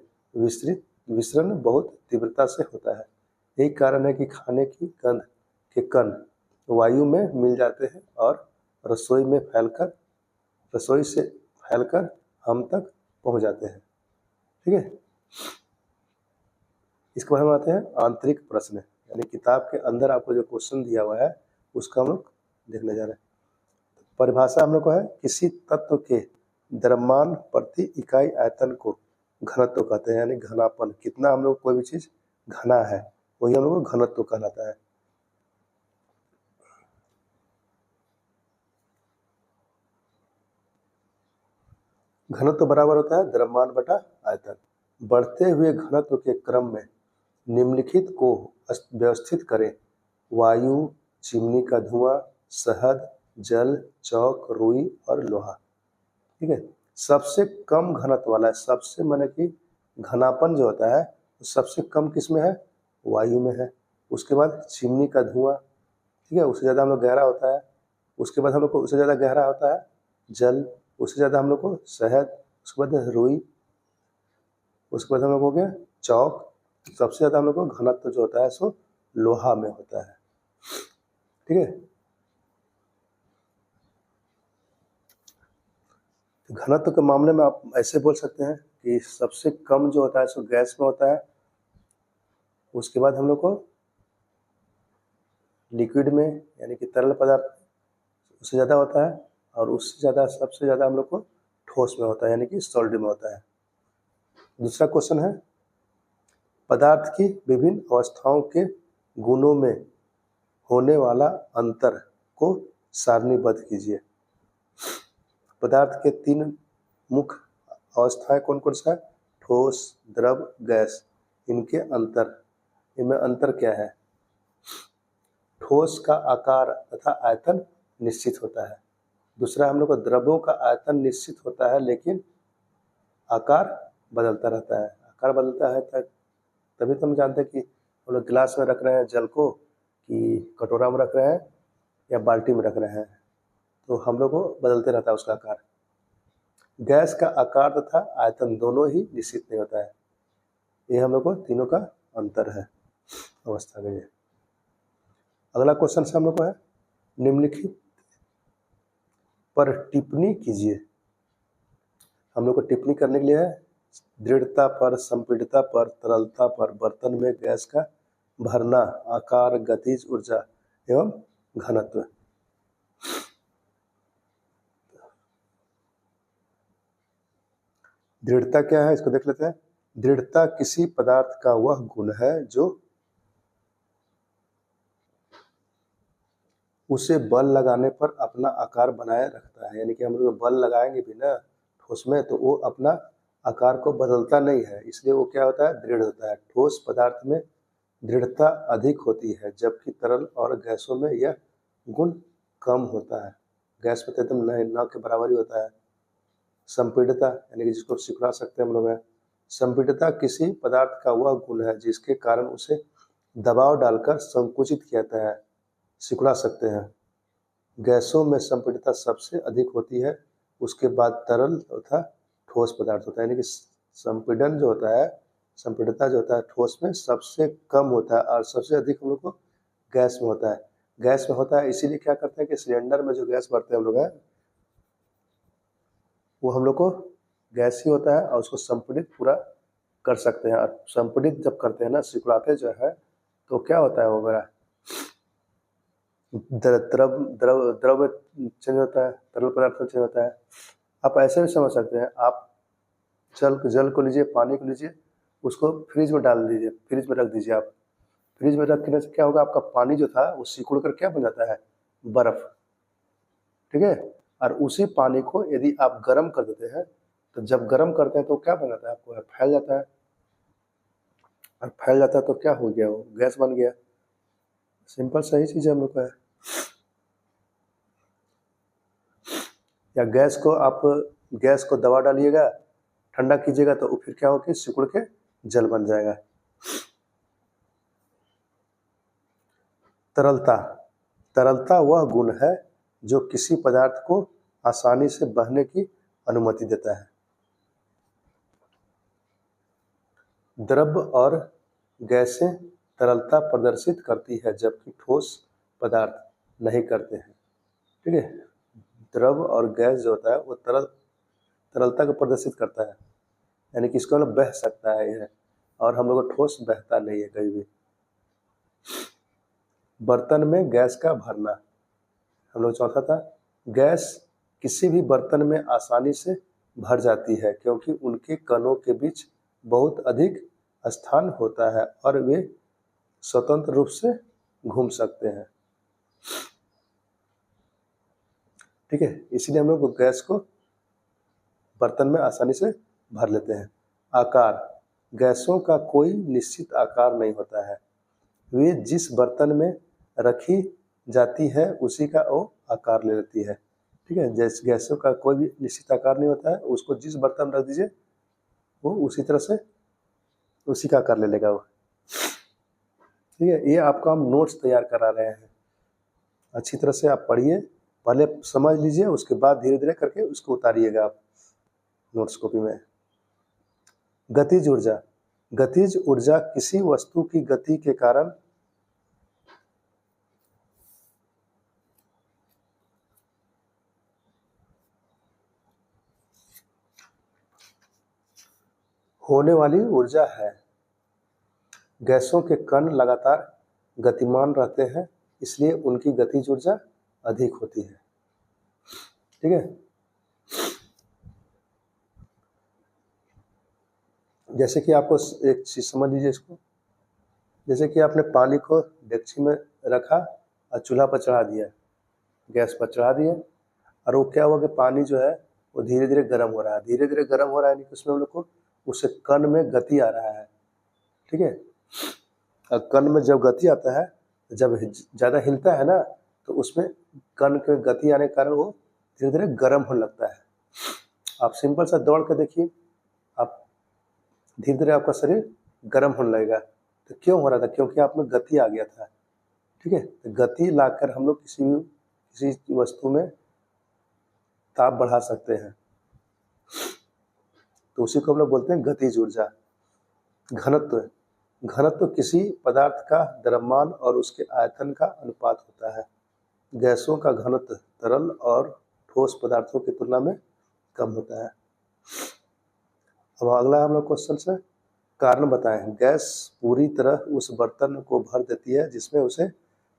विसरण बहुत तीव्रता से होता है। यही कारण है कि खाने की गंध के कण वायु में मिल जाते हैं और रसोई से फैलकर हम तक पहुंच जाते हैं। ठीक है, इसके बाद हम आते हैं आंतरिक प्रश्न, यानी किताब के अंदर आपको जो क्वेश्चन दिया हुआ है उसका हम लोग देखने जा रहे हैं। परिभाषा हम लोग को है, किसी तत्व के द्रव्यमान प्रति इकाई आयतन को घनत्व कहते हैं, यानी घनापन, कितना हम लोग कोई भी चीज घना है वही हम लोग को घनत्व कहलाता है। घनत्व बराबर होता है द्रव्यमान बटा आयतन। बढ़ते हुए घनत्व के क्रम में निम्नलिखित को व्यवस्थित करें, वायु, चिमनी का धुआं, शहद, जल, चौक, रुई और लोहा। ठीक है, सबसे कम घनत्व वाला है, सबसे माने कि घनापन जो होता है सबसे कम किस में है, वायु में है। उसके बाद चिमनी का धुआं, ठीक है, उससे ज़्यादा हम लोग गहरा होता है। उसके बाद हम लोग को उससे ज़्यादा गहरा होता है जल, उससे ज़्यादा हम लोग को शहद, उसके बाद रुई, उसके बाद हम लोग हो गया चौक। सबसे ज़्यादा हम लोग को घनत्व जो होता है सो लोहा में होता है। ठीक है, घनत्व के मामले में आप ऐसे बोल सकते हैं कि सबसे कम जो होता है सो गैस में होता है, उसके बाद हम लोग को लिक्विड में यानी कि तरल पदार्थ उससे ज़्यादा होता है, और उससे ज़्यादा सबसे ज़्यादा हम लोग को ठोस में होता है यानी कि सॉलिड में होता है। दूसरा क्वेश्चन है, पदार्थ की विभिन्न अवस्थाओं के गुणों में होने वाला अंतर को सारणीबद्ध कीजिए। पदार्थ के 3 मुख्य अवस्थाएं कौन कौन सा है? ठोस, द्रव, गैस। इनमें अंतर क्या है? ठोस का आकार तथा आयतन निश्चित होता है। दूसरा, हम लोग को द्रवों का आयतन निश्चित होता है लेकिन आकार बदलता रहता है। आकार बदलता है तभी तो हम जानते हैं कि हम लोग गिलास में रख रहे हैं जल को, कि कटोरा में रख रहे हैं या बाल्टी में रख रहे हैं, तो हम लोग को बदलते रहता है उसका आकार। गैस का आकार तथा आयतन दोनों ही निश्चित नहीं होता है। ये हम लोग को तीनों का अंतर है अवस्था में। अगला क्वेश्चन से हम लोग को है, निम्नलिखित पर टिप्पणी कीजिए। हम लोग को टिप्पणी करने के लिए है दृढ़ता पर, संपीड़ितता पर, तरलता पर, बर्तन में गैस का भरना, आकार, गतिज ऊर्जा एवं घनत्व। दृढ़ता क्या है इसको देख लेते हैं। दृढ़ता किसी पदार्थ का वह गुण है जो उसे बल लगाने पर अपना आकार बनाए रखता है। यानी कि हम लोग बल लगाएंगे भी ना ठोस में तो वो अपना आकार को बदलता नहीं है, इसलिए वो क्या होता है? दृढ़ होता है। ठोस पदार्थ में दृढ़ता अधिक होती है जबकि तरल और गैसों में यह गुण कम होता है। गैस में तो एकदम न के बराबर ही होता है। संपीड़ितता यानी कि जिसको सिकुड़ा सकते हैं हम लोग है। संपीड़ितता किसी पदार्थ का वह गुण है जिसके कारण उसे दबाव डालकर संकुचित किया जाता है, सिकुड़ा सकते हैं। गैसों में संपीड़ितता सबसे अधिक होती है, उसके बाद तरल तथा ठोस पदार्थ होता है। यानी कि संपीड़न जो होता है, संपीड़ितता जो होता है ठोस में सबसे कम होता है और सबसे अधिक हम लोग को गैस में होता है। गैस में होता है इसीलिए क्या करते हैं कि सिलेंडर में जो गैस भरते हैं हम लोग है, वो हम लोग को गैस ही होता है और उसको संपीड़ित पूरा कर सकते हैं। और संपीड़ित जब करते हैं ना, सिकुड़ाते जो है, तो क्या होता है वो मेरा द्रव चेंज होता है, तरल पदार्थ चेंज होता है। आप ऐसे भी समझ सकते हैं, आप जल को लीजिए, पानी को लीजिए, उसको फ्रिज में डाल दीजिए, फ्रिज में रख दीजिए। आप फ्रिज में रखने से क्या होगा, आपका पानी जो था वो सिकुड़ कर क्या बन जाता है? बर्फ। ठीक है, और उसी पानी को यदि आप गर्म कर देते हैं तो जब गर्म करते हैं तो क्या बन जाता है? आपको फैल जाता है, और फैल जाता है तो क्या हो गया? वो गैस बन गया। सिंपल सही चीज हम लोग का है। या गैस को दबा डालिएगा, ठंडा कीजिएगा तो फिर क्या होगा? सिकुड़ के जल बन जाएगा। तरलता वह गुण है जो किसी पदार्थ को आसानी से बहने की अनुमति देता है। द्रव और गैसें तरलता प्रदर्शित करती है जबकि ठोस पदार्थ नहीं करते हैं। ठीक है, द्रव और गैस जो होता है वो तरलता को प्रदर्शित करता है, यानी कि इसको मतलब बह सकता है यह, और हम लोग ठोस बहता नहीं है कहीं भी। बर्तन में गैस का भरना, हम लोग चौथा था, गैस किसी भी बर्तन में आसानी से भर जाती है क्योंकि उनके कणों के बीच बहुत अधिक स्थान होता है और वे स्वतंत्र रूप से घूम सकते हैं। ठीक है, इसलिए हम लोग गैस को बर्तन में आसानी से भर लेते हैं। आकार, गैसों का कोई निश्चित आकार नहीं होता है, वे जिस बर्तन में रखी जाती है उसी का वो आकार ले लेती है। ठीक है, जैसे गैसों का कोई भी निश्चित आकार नहीं होता है, उसको जिस बर्तन में रख दीजिए वो उसी तरह से उसी का आकार ले लेगा वो। ठीक है, ये आपको हम नोट्स तैयार करा रहे हैं, अच्छी तरह से आप पढ़िए, पहले समझ लीजिए, उसके बाद धीरे धीरे करके उसको उतारिएगा आप नोट्स कॉपी में। गतिज ऊर्जा। गतिज ऊर्जा किसी वस्तु की गति के कारण होने वाली ऊर्जा है। गैसों के कण लगातार गतिमान रहते हैं, इसलिए उनकी गतिज ऊर्जा अधिक होती है। ठीक है, जैसे कि आपको एक चीज समझ लीजिए इसको। जैसे कि आपने पानी को डेगची में रखा और चूल्हा पर चढ़ा दिया, गैस पर चढ़ा दिया, और वो क्या हुआ कि पानी जो है वो धीरे धीरे गर्म हो रहा है। धीरे धीरे गर्म हो रहा है यानी कि उसमें हम लोग को उससे कण में गति आ रहा है। ठीक है, और कण में जब गति आता है, जब ज़्यादा हिलता है ना, तो उसमें कण के गति आने के कारण वो धीरे धीरे गर्म होने लगता है। आप सिंपल सा दौड़ के देखिए, आप धीरे धीरे आपका शरीर गर्म होने लगेगा। तो क्यों हो रहा था? क्योंकि आप में गति आ गया था। ठीक है, तो गति लाकर हम लोग किसी वस्तु में ताप बढ़ा सकते हैं, तो उसी को हम लोग बोलते हैं गतिज ऊर्जा। घनत्व। घनत्व किसी पदार्थ का द्रव्यमान और उसके आयतन का अनुपात होता है। गैसों का घनत्व तरल और ठोस पदार्थों की तुलना में कम होता है। अब अगला हम लोग क्वेश्चन से कारण बताएं। गैस पूरी तरह उस बर्तन को भर देती है जिसमें उसे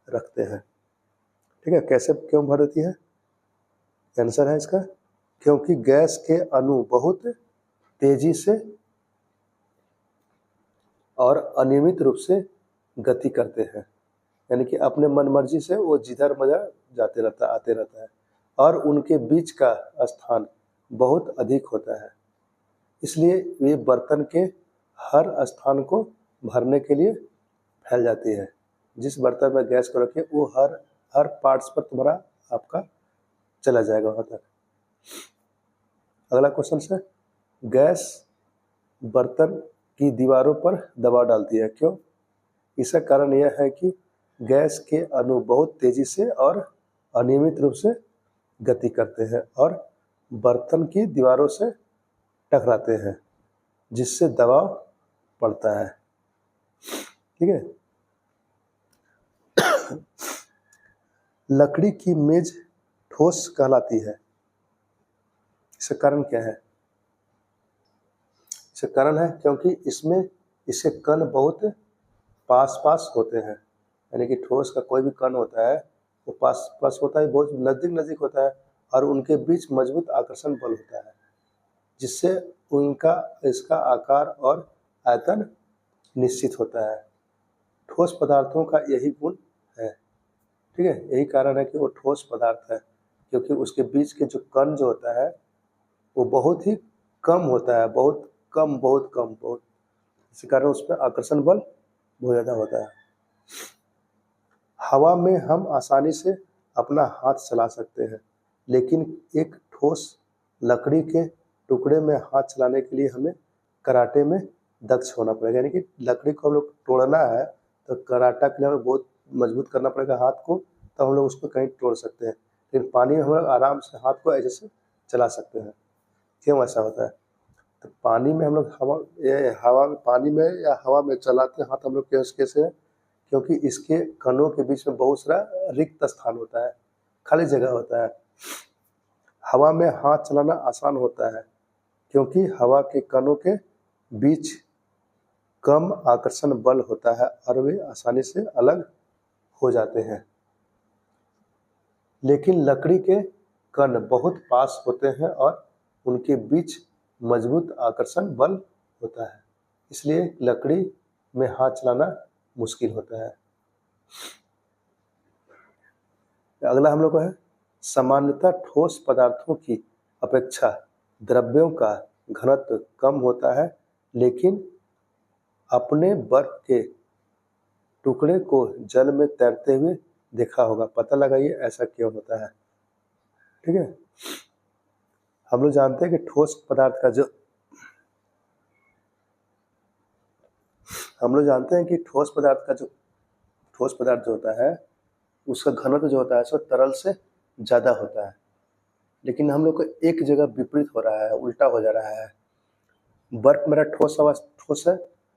रखते हैं। ठीक है, कैसे, क्यों भर देती है? आंसर है इसका, क्योंकि गैस के अणु बहुत तेजी से और अनियमित रूप से गति करते हैं, यानी कि अपने मनमर्जी से वो जिधर मर्जी जाते रहता है, आते रहता है, और उनके बीच का स्थान बहुत अधिक होता है। इसलिए वे बर्तन के हर स्थान को भरने के लिए फैल जाती है। जिस बर्तन में गैस को रखे वो हर पार्ट्स पर तुम्हारा आपका चला जाएगा वहाँ तक। अगला क्वेश्चन से, गैस बर्तन की दीवारों पर दबाव डालती है, क्यों? इसका कारण यह है कि गैस के अणु बहुत तेजी से और अनियमित रूप से गति करते हैं और बर्तन की दीवारों से टकराते हैं, जिससे दबाव पड़ता है। ठीक है, लकड़ी की मेज ठोस कहलाती है, इसका कारण क्या है? इसका कारण है क्योंकि इसमें इसके कण बहुत पास पास होते हैं, यानी कि ठोस का कोई भी कण होता है वो पास पास होता है, बहुत नज़दीक नज़दीक होता है, और उनके बीच मजबूत आकर्षण बल होता है, जिससे इसका आकार और आयतन निश्चित होता है। ठोस पदार्थों का यही गुण है। ठीक है, यही कारण है कि वो ठोस पदार्थ है, क्योंकि उसके बीच के जो कण जो होता है वो बहुत ही कम होता है, बहुत कम, इसी कारण उस पर आकर्षण बल बहुत ज़्यादा होता है। हवा में हम आसानी से अपना हाथ चला सकते हैं, लेकिन एक ठोस लकड़ी के टुकड़े में हाथ चलाने के लिए हमें कराटे में दक्ष होना पड़ेगा, यानी कि लकड़ी को हम लोग तोड़ना है तो कराटा के लिए हमें बहुत मजबूत करना पड़ेगा हाथ को, तब हम लोग उसको कहीं तोड़ सकते हैं। लेकिन पानी में हम लोग आराम से हाथ को ऐसे से चला सकते हैं। क्यों ऐसा होता है? तो पानी में हम लोग पानी में या हवा में चलाते हाथ हम लोग कैसे है? क्योंकि इसके कणों के बीच में बहुत सारा रिक्त स्थान होता है, खाली जगह होता है। हवा में हाथ चलाना आसान होता है क्योंकि हवा के कणों के बीच कम आकर्षण बल होता है और वे आसानी से अलग हो जाते हैं। लेकिन लकड़ी के कण बहुत पास होते हैं और उनके बीच मजबूत आकर्षण बल होता है, इसलिए लकड़ी में हाथ चलाना मुश्किल होता है। अगला हम लोग का है, सामान्यतः ठोस पदार्थों की अपेक्षा द्रव्यों का घनत्व कम होता है, लेकिन अपने बर्फ के टुकड़े को जल में तैरते हुए देखा होगा। पता लगाइए ऐसा क्यों होता है। ठीक है, हम लोग जानते हैं कि ठोस पदार्थ जो होता है उसका घनत्व जो होता है सो तरल से ज़्यादा होता है, लेकिन हम लोग को एक जगह विपरीत हो रहा है, उल्टा हो जा रहा है। बर्फ मेरा ठोस है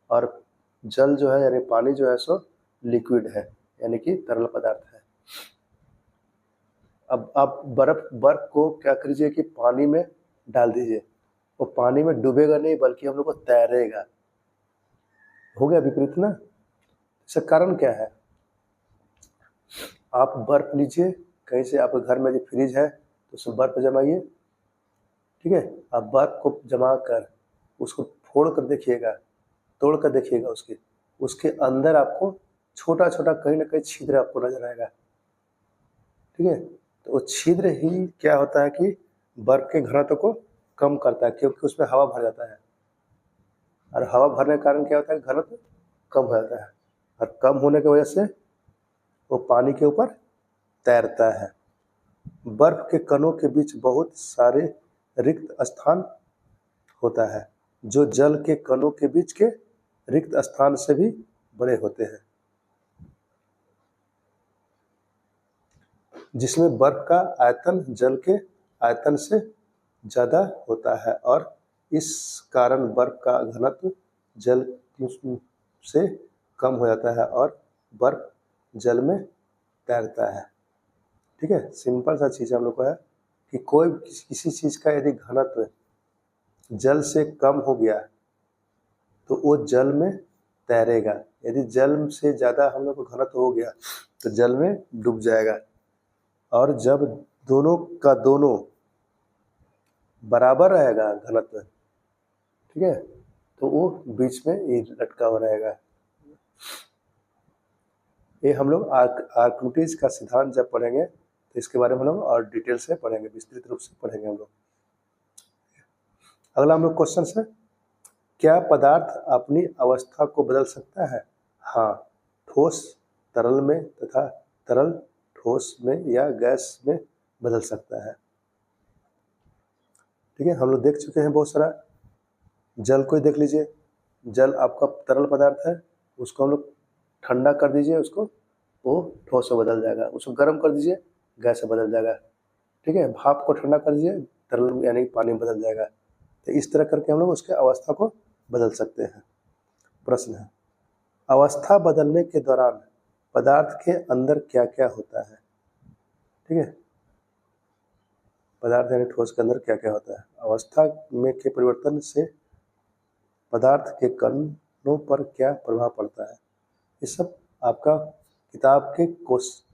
और जल जो है यानी पानी जो है सो लिक्विड है, यानी कि तरल पदार्थ है। अब आप बर्फ को क्या करिए कि पानी में डाल दीजिए, वो पानी में डूबेगा नहीं बल्कि हम लोग को तैरेगा। हो गया विपरीत ना। इसका कारण क्या है? आप बर्फ लीजिए कहीं से, आपके घर में यदि फ्रिज है तो उसमें बर्फ जमाइए, ठीक है। आप बर्फ को जमा कर उसको फोड़ कर देखिएगा, तोड़ कर देखिएगा, उसके अंदर आपको छोटा छोटा कहीं ना कहीं छिद्र आपको नजर आएगा, ठीक है। तो वो छिद्र ही क्या होता है कि बर्फ के घनत्व को कम करता है, क्योंकि उसमें हवा भर जाता है, और हवा भरने के कारण क्या होता है, घनत्व कम हो जाता है, और कम होने की वजह से वो पानी के ऊपर तैरता है। बर्फ के कणों के बीच बहुत सारे रिक्त स्थान होता है, जो जल के कणों के बीच के रिक्त स्थान से भी बड़े होते हैं, जिसमें बर्फ का आयतन जल के आयतन से ज़्यादा होता है, और इस कारण बर्फ का घनत्व जल से कम हो जाता है और बर्फ जल में तैरता है, ठीक है। सिंपल सा चीज़ हम लोग को है कि कोई किसी चीज़ का यदि घनत्व जल से कम हो गया तो वो जल में तैरेगा, यदि जल से ज़्यादा हम लोग को घनत्व हो गया तो जल में डूब जाएगा, और जब दोनों का दोनों बराबर रहेगा घनत्व, ठीक है, तो वो बीच में ये लटका हुआ रहेगा। ये हम लोग आर्किमिडीज का सिद्धांत जब पढ़ेंगे तो इसके बारे में हम लोग और डिटेल से पढ़ेंगे, विस्तृत रूप से पढ़ेंगे हम लोग। अगला हम लोग क्वेश्चन है, क्या पदार्थ अपनी अवस्था को बदल सकता है? हाँ, ठोस तरल में तथा तरल ठोस में या गैस में बदल सकता है, ठीक है। हम लोग देख चुके हैं बहुत सारा। जल को ही देख लीजिए, जल आपका तरल पदार्थ है, उसको हम लोग ठंडा कर दीजिए, उसको वो ठोस में बदल जाएगा। उसको गर्म कर दीजिए, गैस में बदल जाएगा, ठीक है। भाप को ठंडा कर दीजिए, तरल यानी पानी में बदल जाएगा। तो इस तरह करके हम लोग उसके अवस्था को बदल सकते हैं। प्रश्न है, अवस्था बदलने के दौरान पदार्थ के अंदर क्या क्या होता है? ठीक है, पदार्थ यानी ठोस के अंदर क्या क्या होता है? अवस्था में के परिवर्तन से पदार्थ के कणों पर क्या प्रभाव पड़ता है? ये सब आपका किताब के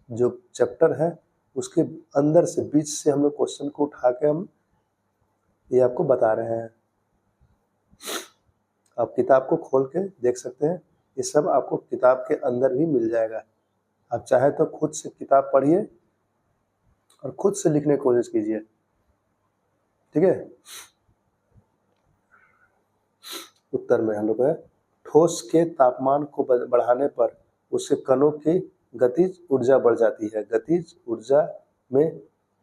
जो चैप्टर है उसके अंदर से बीच से हम लोग क्वेश्चन को उठा के हम ये आपको बता रहे हैं। आप किताब को खोल के देख सकते हैं, ये सब आपको किताब के अंदर भी मिल जाएगा। आप चाहे तो खुद से किताब पढ़िए और खुद से लिखने की कोशिश कीजिए, ठीक है। उत्तर में हम लोग है, ठोस के तापमान को बढ़ाने पर उसके कणों की गतिज ऊर्जा बढ़ जाती है। गतिज ऊर्जा में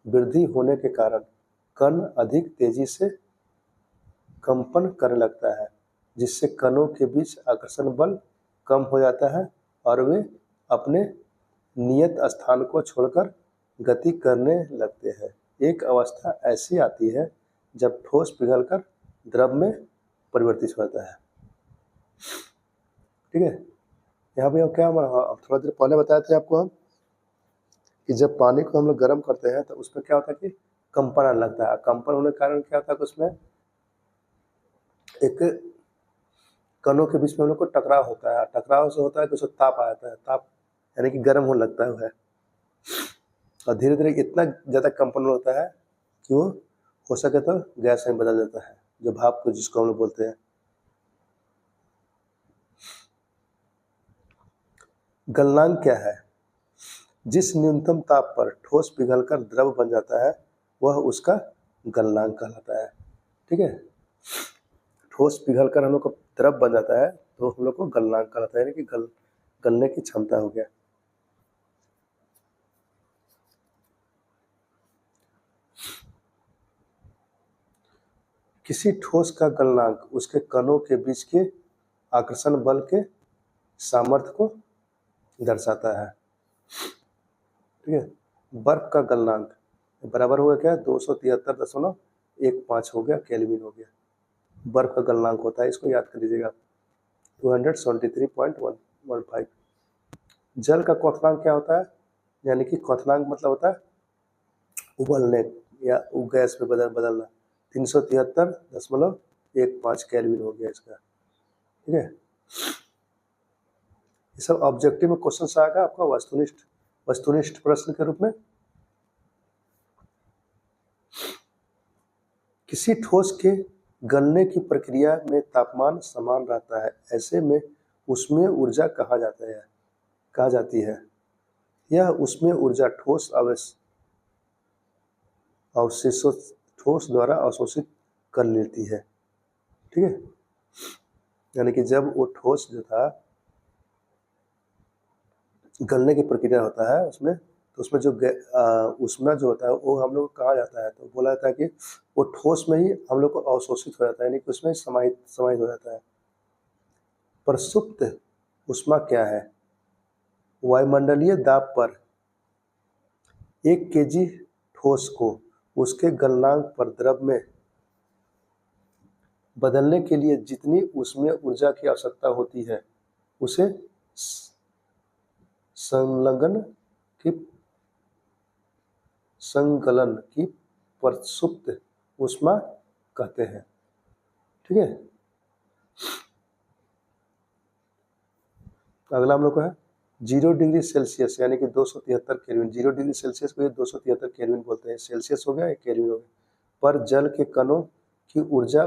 वृद्धि होने के कारण कण अधिक तेजी से कंपन करने लगता है, जिससे कणों के बीच आकर्षण बल कम हो जाता है और वे अपने नियत स्थान को छोड़कर गति करने लगते हैं। एक अवस्था ऐसी आती है जब ठोस पिघलकर द्रव में परिवर्तित होता है, ठीक है। यहाँ पे क्या थोड़ा देर पहले बताए थे आपको हम कि जब पानी को हम लोग गर्म करते हैं तो उसमें क्या होता है कि कंपन आने लगता है। कंपन होने के कारण क्या होता है कि उसमें एक कणों के बीच में हम लोग को टकराव होता है। टकराव से होता है कि उसको ताप आ जाता है, ताप यानी कि गर्म होने लगता है, और धीरे धीरे इतना ज़्यादा कंपन होता है कि वो हो सके तो गैस में बदल जाता है, जो भाप को जिसको हम लोग बोलते हैं। गलनांक क्या है? जिस न्यूनतम ताप पर ठोस पिघलकर द्रव बन जाता है वह उसका गलनांक कहलाता है, ठीक है। ठोस पिघलकर हम लोग को द्रव बन जाता है तो हम लोग को गलनांक कहलाता है, यानी कि गलने की क्षमता हो गया। किसी ठोस का गलनांक उसके कणों के बीच के आकर्षण बल के सामर्थ्य को दर्शाता है, ठीक है। बर्फ का गलनांक बराबर हो गया क्या, 273.15 हो गया, केल्विन हो गया। बर्फ का गलनांक होता है, इसको याद कर लीजिएगा, 273.115। जल का क्वथनांक क्या होता है, यानी कि क्वथनांक मतलब होता है उबलने या गैस में बदलना। 373.15 केल्विन हो गया इसका, ठीक है। ये सब ऑब्जेक्टिव में क्वेश्चन आएगा आपका वस्तुनिष्ठ प्रश्न के रूप में। किसी ठोस के गलने की प्रक्रिया में तापमान समान रहता है, ऐसे में उसमें ऊर्जा कहा जाती है। यह उसमें ऊर्जा ठोस द्वारा अवशोषित कर लेती है, ठीक है। यानी कि जब वो ठोस जो था गलने की प्रक्रिया होता है उसमें, तो उसमें जो ऊष्मा जो होता है वो हम लोग को कहा जाता है, तो बोला जाता है कि वो ठोस में ही हम लोग को अवशोषित हो जाता है, यानी कि उसमें समाहित हो जाता है। प्रसुप्त ऊष्मा क्या है, वायुमंडलीय दाब पर 1 kg ठोस को उसके गलनांक पर द्रव में बदलने के लिए जितनी उसमें ऊर्जा की आवश्यकता होती है उसे संगलन की प्रसुप्त ऊष्मा कहते हैं, ठीक है। अगला हम लोग को है 0 डिग्री सेल्सियस यानी कि 273 केल्विन। 0 डिग्री सेल्सियस को 273 केल्विन बोलते हैं। सेल्सियस हो गया, 1 केल्विन हो गया। पर जल के कणों की ऊर्जा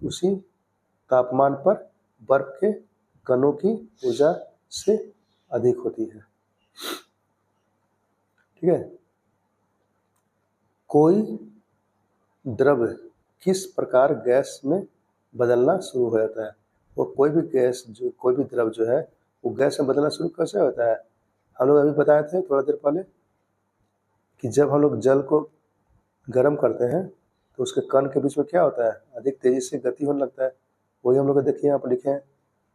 उसी तापमान पर बर्फ के कणों की ऊर्जा से अधिक होती है, ठीक है। कोई द्रव किस प्रकार गैस में बदलना शुरू हो जाता है, वो कोई भी द्रव जो है वो गैस में बदलना शुरू कैसे होता है। हम लोग अभी बताए थे थोड़ा देर पहले कि जब हम लोग जल को गर्म करते हैं तो उसके कण के बीच में क्या होता है, अधिक तेजी से गति होने लगता है। वही हम लोग देखिए यहाँ पर लिखे हैं,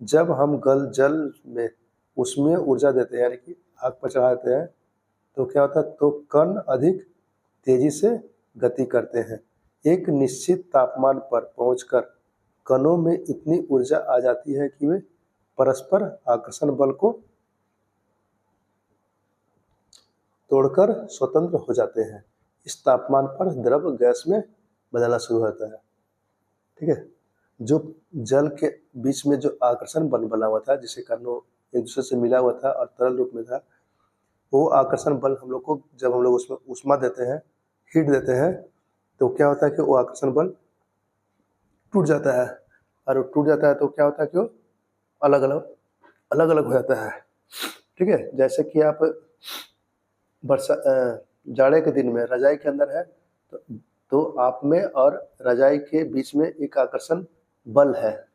जब हम जल में उसमें ऊर्जा देते हैं यानी कि आग पर चढ़ा देते हैं तो क्या होता है, तो कण अधिक तेजी से गति करते हैं। एक निश्चित तापमान पर पहुंचकर कणों में इतनी ऊर्जा आ जाती है कि वे परस्पर आकर्षण बल को तोड़कर स्वतंत्र हो जाते हैं। इस तापमान पर द्रव गैस में बदलना शुरू होता है, ठीक है। जो जल के बीच में जो आकर्षण बल बना हुआ था, जिसे कारण एक दूसरे से मिला हुआ था और तरल रूप में था, वो आकर्षण बल हम लोग को जब हम लोग उसमें ऊष्मा देते हैं, हीट देते हैं, तो क्या होता है कि वो आकर्षण बल टूट जाता है। और वो टूट जाता है तो क्या होता है कि वो अलग अलग हो जाता है, ठीक है। जैसे कि आप जाड़े के दिन में रजाई के अंदर है तो आप में और रजाई के बीच में एक आकर्षण बल है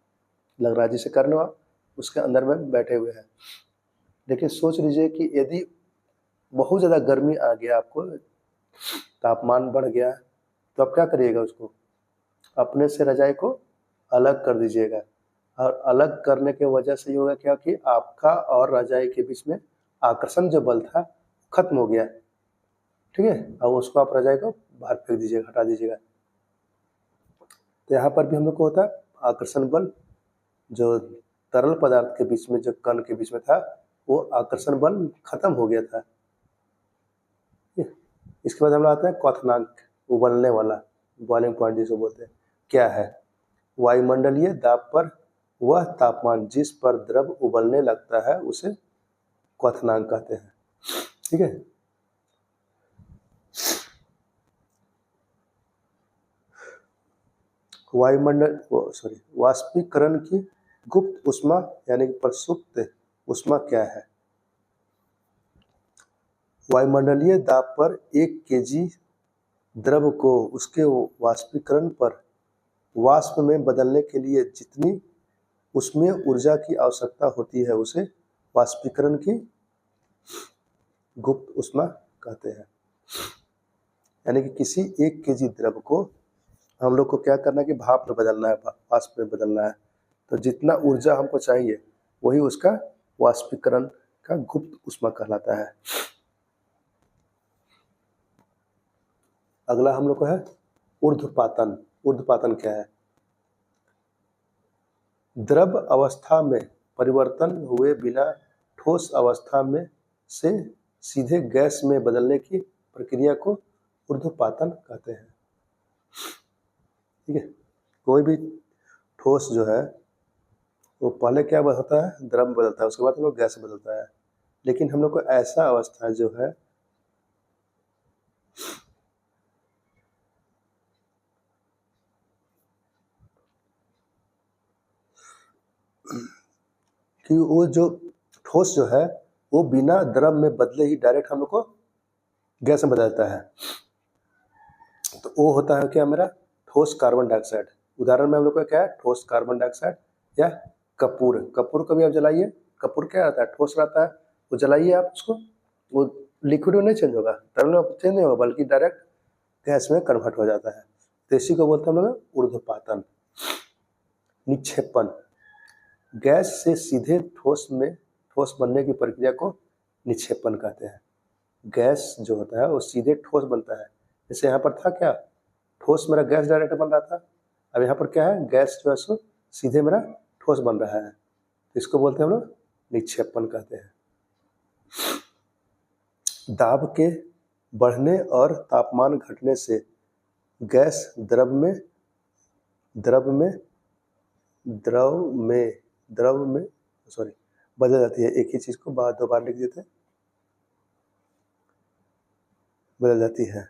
लग रहा है, जिसे कारण आप उसके अंदर में बैठे हुए हैं। लेकिन सोच लीजिए कि यदि बहुत ज़्यादा गर्मी आ गया, आपको तापमान बढ़ गया, तो आप क्या करिएगा, उसको अपने से रजाई को अलग कर दीजिएगा। और अलग करने के वजह से ये होगा क्या कि आपका और रजाई के बीच में आकर्षण जो बल था खत्म हो गया, ठीक है। अब उसको आप रजाई को बाहर फेंक दीजिएगा, हटा दीजिएगा। तो यहाँ पर भी हम लोग को होता है आकर्षण बल, जो तरल पदार्थ के बीच में जो कण के बीच में था वो आकर्षण बल खत्म हो गया था। इसके बाद हम लोग आते हैं क्वथनांक, उबलने वाला, बॉइलिंग पॉइंट जिसे बोलते हैं, क्या है। वायुमंडलीय दाब पर वह तापमान जिस पर द्रव उबलने लगता है उसे क्वथनांक कहते हैं, ठीक है। वाष्पीकरण की गुप्त ऊष्मा यानी कि प्रसुप्त ऊष्मा क्या है। वायुमंडलीय दाब पर 1 kg द्रव को उसके वाष्पीकरण पर वाष्प में बदलने के लिए जितनी उसमें ऊर्जा की आवश्यकता होती है उसे वाष्पीकरण की गुप्त ऊष्मा कहते हैं। यानी कि किसी 1 kg द्रव को हम लोग को क्या करना है कि भाप में बदलना है, वाष्प में बदलना है। तो जितना ऊर्जा हमको चाहिए वही उसका वाष्पीकरण का गुप्त ऊष्मा कहलाता है। अगला हम लोग को है ऊर्ध्वपातन। ऊर्ध्वपातन क्या है? द्रव अवस्था में परिवर्तन हुए बिना ठोस अवस्था में से सीधे गैस में बदलने की प्रक्रिया को ऊर्ध्वपातन कहते हैं। ठीक है, कोई भी ठोस जो है वो पहले क्या होता है? द्रव में बदलता है, उसके बाद हम लोग गैस में बदलता है। लेकिन हम लोग को ऐसा अवस्था जो है कि वो जो ठोस जो है वो बिना द्रव में बदले ही डायरेक्ट हम लोग को गैस में बदलता है। तो वो होता है क्या? मेरा ठोस कार्बन डाइऑक्साइड। उदाहरण में हम लोग का क्या है? ठोस कार्बन डाइऑक्साइड या कपूर। कपूर कभी आप जलाइए, कपूर क्या रहता है? ठोस रहता है। वो जलाइए आप उसको, वो लिक्विड में नहीं चेंज होगा, तरल में चेंज नहीं होगा, बल्कि डायरेक्ट गैस में कन्वर्ट हो जाता है। तो इसी को बोलते हैं हम लोग ऊर्ध्वपातन। निक्षेपण, गैस से सीधे ठोस बनने की प्रक्रिया को निक्षेपण कहते हैं। गैस जो होता है वो सीधे ठोस बनता है। जैसे यहाँ पर था क्या? ठोस मेरा गैस डायरेक्ट बन रहा था। अब यहाँ पर क्या है? गैस जो है सो सीधे मेरा ठोस बन रहा है। तो इसको बोलते हैं हम लोग निक्षेपण कहते हैं। दाब के बढ़ने और तापमान घटने से गैस द्रव में बदल जाती है। एक ही चीज को दो बार लिख देते हैं, बदल जाती है।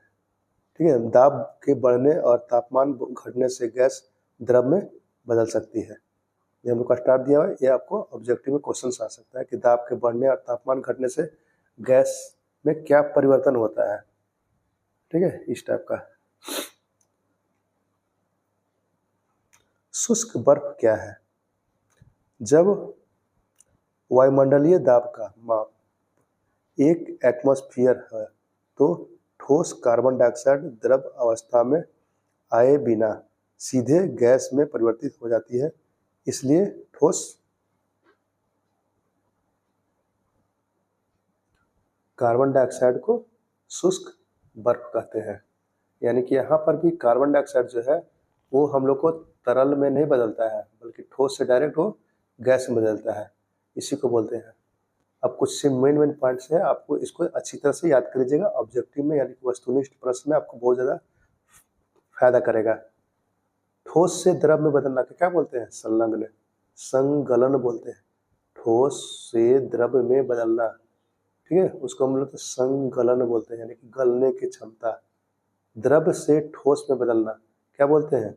ठीक है, दाब के बढ़ने और तापमान घटने से गैस द्रव में बदल सकती है। ये हम लोग का स्टार्ट दिया हुआ है, ये आपको ऑब्जेक्टिव में क्वेश्चन आ सकता है कि दाब के बढ़ने और तापमान घटने से गैस में क्या परिवर्तन होता है। ठीक है, इस टाइप का। शुष्क बर्फ क्या है? जब वायुमंडलीय दाब का माप 1 एटमॉस्फेयर है तो ठोस कार्बन डाइऑक्साइड द्रव अवस्था में आए बिना सीधे गैस में परिवर्तित हो जाती है। इसलिए ठोस कार्बन डाइऑक्साइड को शुष्क बर्फ कहते हैं। यानी कि यहाँ पर भी कार्बन डाइऑक्साइड जो है वो हम लोग को तरल में नहीं बदलता है, बल्कि ठोस से डायरेक्ट वो गैस में बदलता है। इसी को बोलते हैं। अब कुछ से मेन पॉइंट्स है, आपको इसको अच्छी तरह से याद कर लीजिएगा। ऑब्जेक्टिव में यानी कि वस्तुनिष्ठ प्रश्न में आपको बहुत ज़्यादा फायदा करेगा। ठोस से द्रव में बदलना के क्या बोलते हैं? संलग्न, संगलन बोलते हैं। ठोस से द्रव में बदलना, ठीक है, उसको हम लोग संगलन बोलते हैं, यानी कि गलने की क्षमता। द्रव से ठोस में बदलना क्या बोलते हैं?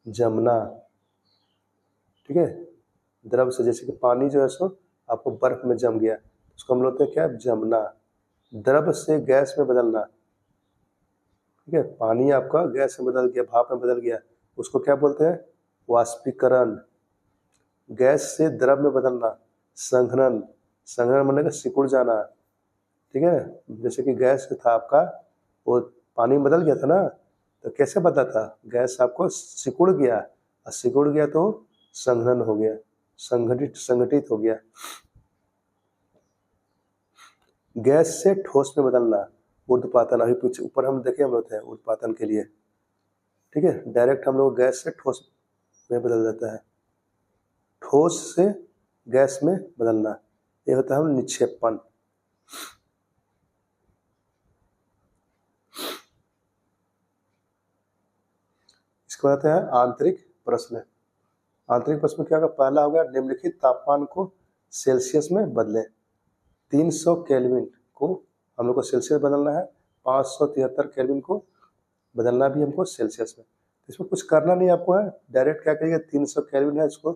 जमना। ठीक है, द्रव से, जैसे कि पानी जो है सो आपको बर्फ में जम गया, उसको हम बोलते हैं क्या? जमना। द्रव से गैस में बदलना, ठीक है, पानी आपका गैस में बदल गया, भाप में बदल गया, उसको क्या बोलते हैं? वाष्पीकरण। गैस से द्रव में बदलना, संघनन। संघनन मतलब सिकुड़ जाना। ठीक है, जैसे कि गैस था आपका, वो पानी में बदल गया था ना, तो कैसे बदला था? गैस आपको सिकुड़ गया, और सिकुड़ गया तो संघनन हो गया, संगठित हो गया। गैस से ठोस में बदलना, ऊर्ध्वपातन। अभी कुछ ऊपर हम देखे, हम लोग थे ऊर्ध्वपातन के लिए। ठीक है, डायरेक्ट हम लोग गैस से ठोस में बदल जाता है। ठोस से गैस में बदलना, ये होता है निक्षेपण। इसको कहते हैं आंतरिक प्रश्न। आंतरिक प्रश्न क्या होगा? पहला होगा निम्नलिखित तापमान को सेल्सियस में बदलें। 300 केल्विन को हम लोग को सेल्सियस बदलना है, 573 केल्विन को बदलना भी हमको सेल्सियस में। इसमें कुछ करना नहीं आपको है, डायरेक्ट क्या करिएगा? 300 केल्विन है, इसको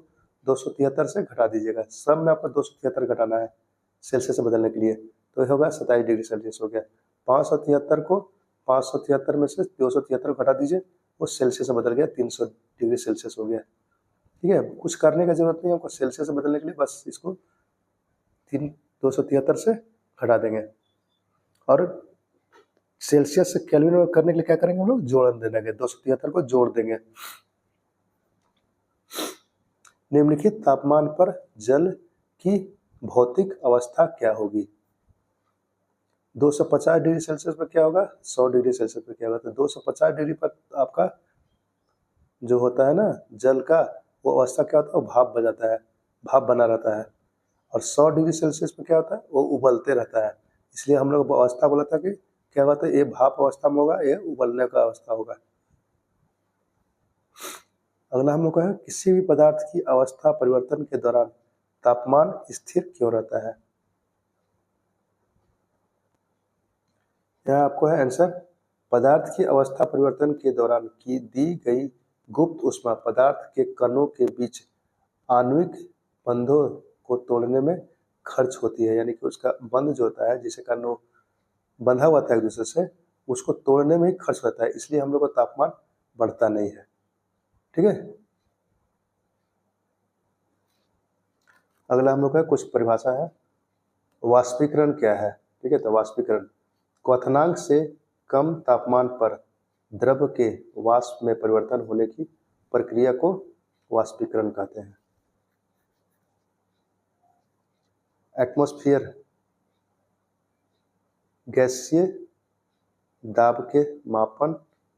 273 से घटा दीजिएगा। सब में आपको 273 घटाना है सेल्सियस से बदलने के लिए, तो यह होगा 27 डिग्री सेल्सियस हो गया। 573 को 573 में से 273 घटा दीजिए, वो सेल्सियस में बदल गया, 300 डिग्री सेल्सियस हो गया। ठीक है, कुछ करने की जरूरत नहीं है हमको सेल्सियस से बदलने के लिए, बस इसको 273 से घटा देंगे। और सेल्सियस से केल्विन में करने के लिए क्या करेंगे हम लोग? जोड़ देंगे, 273 को जोड़ देंगे। निम्नलिखित तापमान पर जल की भौतिक अवस्था क्या होगी? 250 डिग्री सेल्सियस पर क्या होगा, 100 डिग्री सेल्सियस पर क्या होगा। तो 250 डिग्री पर आपका जो होता है ना जल का, वो अवस्था क्या होता है, वो भाप बन जाता है, भाप बना रहता है। और 100 डिग्री सेल्सियस पे क्या होता है, वो उबलते रहता है। इसलिए हम लोग अवस्था बोला था कि क्या होता है, ये भाप अवस्था में होगा, ये उबलने का अवस्था होगा। अगला हम लोग का है, किसी भी पदार्थ की अवस्था परिवर्तन के दौरान तापमान स्थिर क्यों रहता है। यहाँ आपको है आंसर, पदार्थ की अवस्था परिवर्तन के दौरान की दी गई गुप्त ऊष्मा पदार्थ के कणों के बीच आणविक बंधों को तोड़ने में खर्च होती है। यानी कि उसका बंध जो होता है, जिसे कारण वो बंधा हुआ था एक दूसरे से, उसको तोड़ने में ही खर्च होता है। इसलिए हम लोग का तापमान बढ़ता नहीं है। ठीक है, अगला हम लोग का कुछ परिभाषा है। वाष्पीकरण क्या है। ठीक है, तो वाष्पीकरण क्वथनांक से कम तापमान पर द्रव के वाष्प में परिवर्तन होने की प्रक्रिया को वाष्पीकरण कहते हैं। एटमॉस्फेयर गैसीय दाब के मापन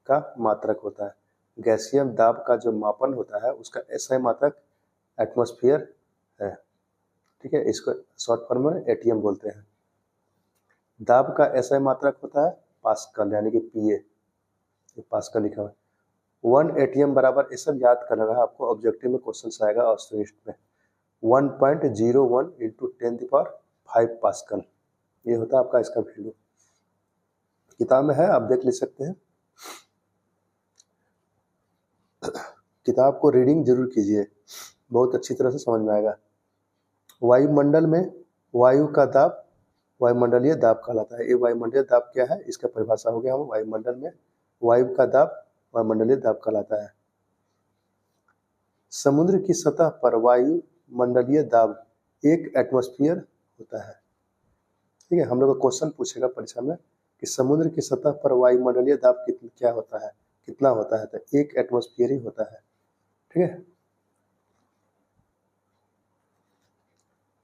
का मात्रक होता है। गैसीय दाब का जो मापन होता है उसका एसआई मात्रक एटमॉस्फेयर है। ठीक है, इसको शॉर्ट फॉर्म में एटीएम बोलते हैं। दाब का एसआई मात्रक होता है पास्कल, यानी कि पीए, पास्कल लिखा हुआ है। 1 एटीएम बराबर, ये सब याद करना है आपको, ऑब्जेक्टिव में क्वेश्चन आएगा ऑस्ट्रोनिस्ट में। 1.01 इंटू 10⁵ पास्कल, ये होता है आपका इसका वैल्यू। किताब में है, आप देख ले सकते हैं। किताब को रीडिंग जरूर कीजिए, बहुत अच्छी तरह से समझ में आएगा। वायुमंडल में वायु का दाब वायुमंडलीय दाब कहलाता है। ये वायुमंडलीय दाब क्या है, इसका परिभाषा हो गया। हम वायुमंडल में वायु का दाब वायुमंडलीय दाब कहलाता है। समुद्र की सतह पर वायुमंडलीय दाब 1 एटमॉस्फेयर होता है। ठीक है, हम लोग को क्वेश्चन पूछेगा परीक्षा में कि समुद्र की सतह पर वायुमंडलीय दाब क्या होता है, कितना होता है, तो 1 एटमॉस्फेयर ही होता है। ठीक है,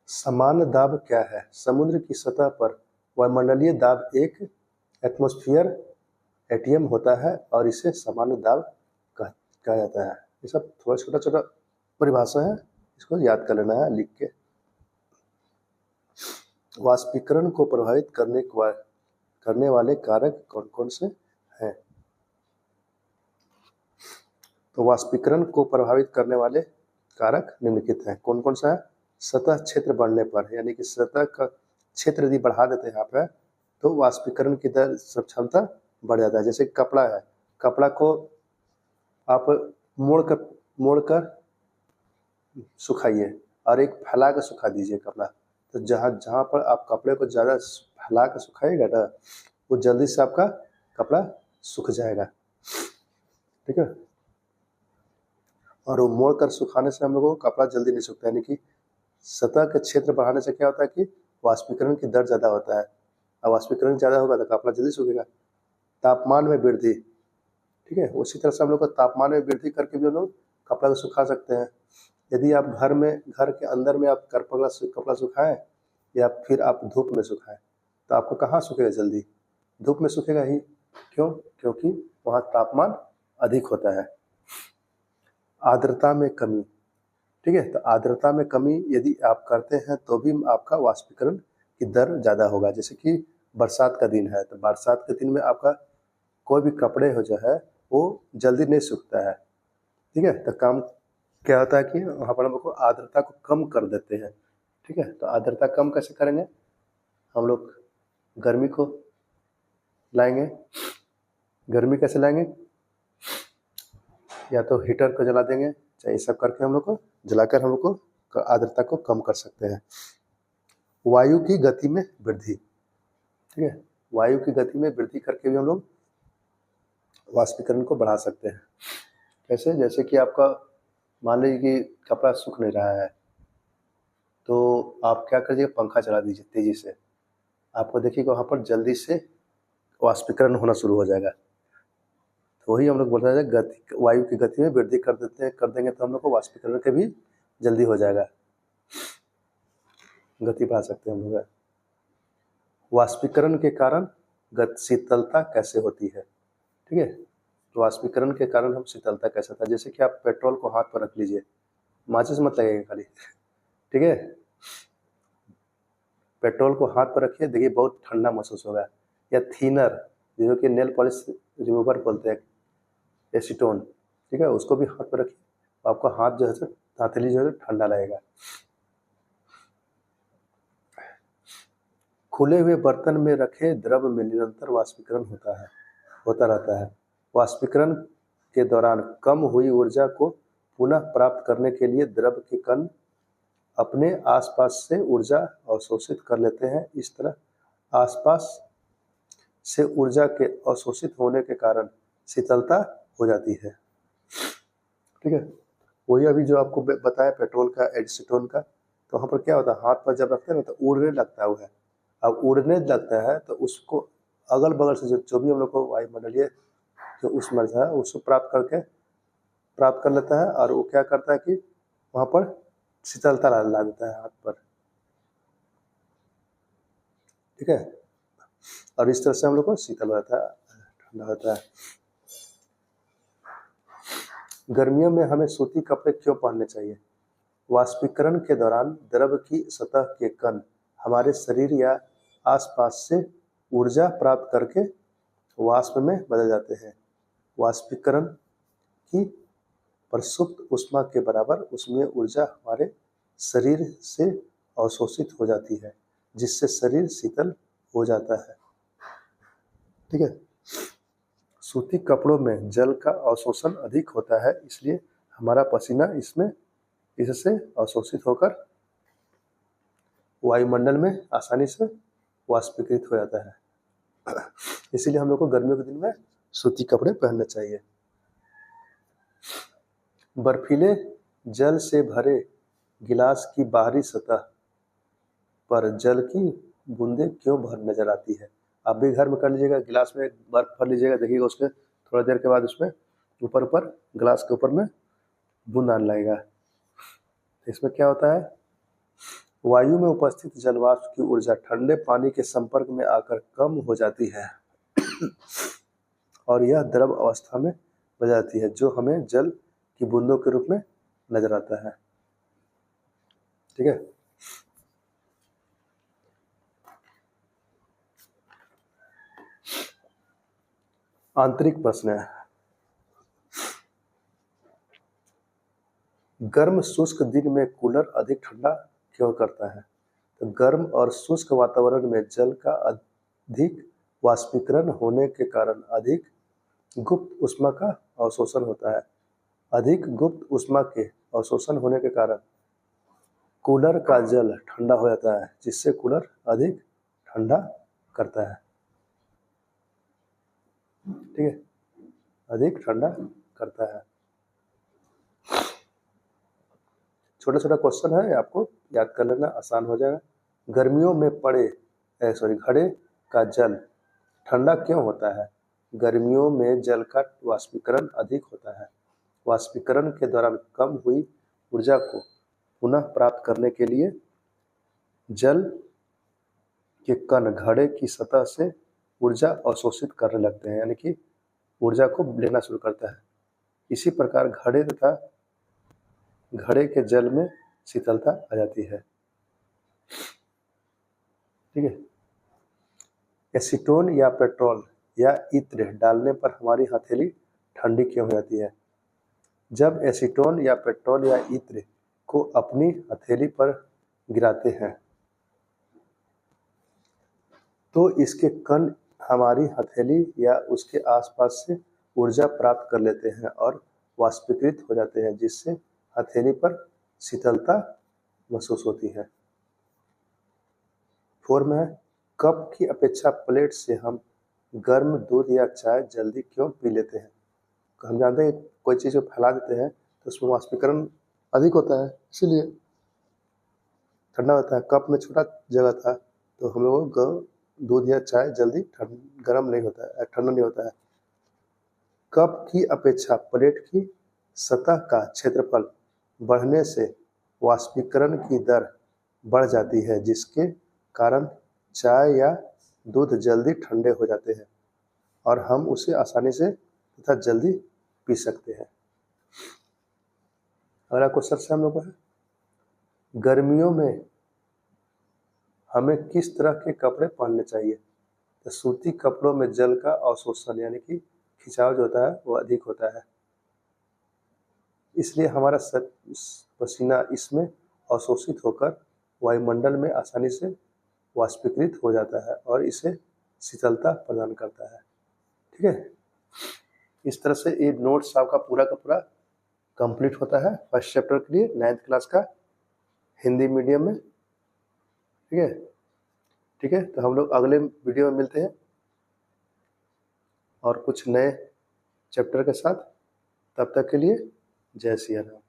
सामान्य दाब क्या है। समुद्र की सतह पर वायुमंडलीय दाब 1 एटमॉस्फेयर एटीएम होता है और इसे सामान्य दाब कहा जाता है। ये सब थोड़ा छोटा छोटा परिभाषा है, इसको याद कर लेना है लिख के। वाष्पीकरण को प्रभावित करने वाले कारक कौन कौन से हैं। तो वाष्पीकरण को प्रभावित करने वाले कारक निम्नलिखित हैं। कौन कौन सा है, सतह क्षेत्र बढ़ने पर, यानी कि सतह का क्षेत्र यदि बढ़ा देते हैं यहाँ पे, तो वाष्पीकरण की दर क्षमता बढ़ जाता है। जैसे कपड़ा है, कपड़ा को आप मोड़कर सुखाइए और एक फैला कर सुखा दीजिए कपड़ा, तो जहाँ पर आप कपड़े को ज़्यादा फैला कर सुखाइएगा ना, वो जल्दी से आपका कपड़ा सूख जाएगा। ठीक है, और वो मोड़ कर सुखाने से हम लोगों को कपड़ा जल्दी नहीं सूखता। यानी कि सतह के क्षेत्र बढ़ाने से क्या होता है कि वाष्पीकरण की दर ज़्यादा होता है, और वाष्पीकरण ज़्यादा होगा तो कपड़ा जल्दी सूखेगा। तापमान में वृद्धि, ठीक है, उसी तरह से हम लोग को तापमान में वृद्धि करके भी हम लोग कपड़ा को सुखा सकते हैं। यदि आप घर के अंदर में आप कपड़ा सुखाएं या फिर आप धूप में सुखाएं, तो आपको कहाँ सूखेगा जल्दी, धूप में सूखेगा ही। क्यों, क्योंकि वहाँ तापमान अधिक होता है। आर्द्रता में कमी, ठीक है, तो आर्द्रता में कमी यदि आप करते हैं तो भी आपका वाष्पीकरण की दर ज़्यादा होगा। जैसे कि बरसात का दिन है, तो बरसात के दिन में आपका कोई भी कपड़े हो जो है वो जल्दी नहीं सूखता है। ठीक है, तो काम क्या होता है कि वहाँ पर हम लोग को आर्द्रता को कम कर देते हैं। ठीक है, तो आर्द्रता कम कैसे करेंगे, हम लोग गर्मी को लाएंगे। गर्मी कैसे लाएंगे, या तो हीटर को जला देंगे, चाहे ये सब करके हम लोग को जलाकर हम लोग को आर्द्रता को कम कर सकते हैं। वायु की गति में वृद्धि, ठीक है, वायु की गति में वृद्धि करके भी हम लोग वाष्पीकरण को बढ़ा सकते हैं। कैसे, जैसे कि आपका मान लीजिए कि कपड़ा सूख नहीं रहा है, तो आप क्या करिए, पंखा चला दीजिए तेजी से, आपको देखिएगा वहाँ पर जल्दी से वाष्पीकरण होना शुरू हो जाएगा। तो वही हम लोग बोल रहे हैं, वायु की गति में वृद्धि कर देंगे तो हम लोग को वाष्पीकरण के भी जल्दी हो जाएगा, गति बढ़ा सकते हैं हम लोग। वाष्पीकरण के कारण शीतलता कैसे होती है। ठीक है, तो वाष्पीकरण के कारण हम शीतलता कैसे होता है। जैसे कि आप पेट्रोल को हाथ पर रख लीजिए, माचिस मत लगेगा खाली। ठीक है, पेट्रोल को हाथ पर रखिए, देखिए बहुत ठंडा महसूस होगा। या थीनर, जो कि नेल पॉलिश रिमूवर बोलते हैं, एसीटोन, ठीक है, उसको भी हाथ पर रखिए, आपका हाथ जो है हथेली जो है ठंडा लगेगा। खुले हुए बर्तन में रखे द्रव में निरंतर वाष्पीकरण होता रहता है। वाष्पीकरण के दौरान कम हुई ऊर्जा को पुनः प्राप्त करने के लिए द्रव के कण अपने आसपास से ऊर्जा अवशोषित कर लेते हैं। इस तरह आसपास से ऊर्जा के अवशोषित होने के कारण शीतलता हो जाती है। ठीक है, वही अभी जो आपको बताया पेट्रोल का, एसीटोन का, तो वहाँ पर क्या होता है, हाथ पर जब रखते हैं ना तो उड़ने लगता है। वो है, अब उड़ने लगता है तो उसको अगल बगल से जो भी हम लोग को वायुमंडलीय जो ऊष्मा है उसको प्राप्त कर लेता है, और वो क्या करता है कि वहाँ पर शीतलता ला देता है हाथ पर। ठीक है, और इस तरह से हम लोग को शीतल रहता है, ठंडा होता है। गर्मियों में हमें सूती कपड़े क्यों पहनने चाहिए। वाष्पीकरण के दौरान द्रव की सतह के कण हमारे शरीर या आसपास से ऊर्जा प्राप्त करके वाष्प में बदल जाते हैं। वाष्पीकरण की प्रसुप्त ऊष्मा के बराबर उसमें ऊर्जा हमारे शरीर से अवशोषित हो जाती है, जिससे शरीर शीतल हो जाता है। ठीक है, सूती कपड़ों में जल का अवशोषण अधिक होता है, इसलिए हमारा पसीना इससे अवशोषित होकर वायुमंडल में आसानी से वाष्पीकृत हो जाता है। इसीलिए हम लोग को गर्मियों के दिन में सूती कपड़े पहनने चाहिए। बर्फीले जल से भरे गिलास की बाहरी सतह पर जल की बूंदें क्यों भर नजर आती है। आप भी घर में कर लीजिएगा, गिलास में बर्फ भर लीजिएगा, देखिएगा उसके थोड़ा देर के बाद उसमें ऊपर गिलास के ऊपर में बूंद आने लगेगा। इसमें क्या होता है, वायु में उपस्थित जलवाष्प की ऊर्जा ठंडे पानी के संपर्क में आकर कम हो जाती है और यह द्रव अवस्था में बदल जाती है, जो हमें जल की बूंदों के रूप में नजर आता है। ठीक है, आंतरिक प्रश्न है, गर्म शुष्क दिन में कूलर अधिक ठंडा क्यों करता है। तो गर्म और शुष्क वातावरण में जल का अधिक वाष्पीकरण होने के कारण अधिक गुप्त ऊष्मा का अवशोषण होता है। अधिक गुप्त ऊष्मा के अवशोषण होने के कारण कूलर का जल ठंडा हो जाता है, जिससे कूलर अधिक ठंडा करता है। ठीक है, अधिक ठंडा करता है। छोटा छोटा क्वेश्चन है, आपको याद कर लेना, आसान हो जाएगा। गर्मियों में घड़े का जल ठंडा क्यों होता है। गर्मियों में जल का वाष्पीकरण अधिक होता है। वाष्पीकरण के दौरान कम हुई ऊर्जा को पुनः प्राप्त करने के लिए जल के कण घड़े की सतह से ऊर्जा अवशोषित करने लगते हैं, यानी कि ऊर्जा को लेना शुरू करता है। इसी प्रकार घड़े के जल में शीतलता आ जाती है। ठीक है, एसीटोन या पेट्रोल या इत्र डालने पर हमारी हथेली ठंडी क्यों हो जाती है। जब एसीटोन या पेट्रोल या इत्र को अपनी हथेली पर गिराते हैं तो इसके कण हमारी हथेली या उसके आसपास से ऊर्जा प्राप्त कर लेते हैं और वाष्पीकृत हो जाते हैं, जिससे हथेली पर शीतलता महसूस होती है। 4 में है, कप की अपेक्षा प्लेट से हम गर्म दूध या चाय जल्दी क्यों पी लेते हैं। हम जानते हैं कोई चीज़ को फैला देते हैं तो उसमें वाष्पीकरण अधिक होता है, इसीलिए ठंडा होता है। कप में छोटा जगह था तो हम लोगों को दूध या चाय जल्दी गर्म नहीं होता है, ठंडा नहीं होता है। कप की अपेक्षा प्लेट की सतह का क्षेत्रफल बढ़ने से वाष्पीकरण की दर बढ़ जाती है, जिसके कारण चाय या दूध जल्दी ठंडे हो जाते हैं और हम उसे आसानी से तथा जल्दी पी सकते हैं। अगला क्वेश्चन से हम लोग को है, गर्मियों में हमें किस तरह के कपड़े पहनने चाहिए? तो सूती कपड़ों में जल का अवशोषण यानी कि खिंचाव जो होता है वो अधिक होता है, इसलिए हमारा पसीना इसमें अवशोषित होकर वायुमंडल में आसानी से वाष्पीकृत हो जाता है और इसे शीतलता प्रदान करता है। ठीक है, इस तरह से ये नोट्स आपका पूरा का पूरा कंप्लीट होता है फर्स्ट चैप्टर के लिए 9th क्लास का हिंदी मीडियम में। ठीक है, ठीक है, तो हम लोग अगले वीडियो में मिलते हैं और कुछ नए चैप्टर के साथ। तब तक के लिए जय सिया राम।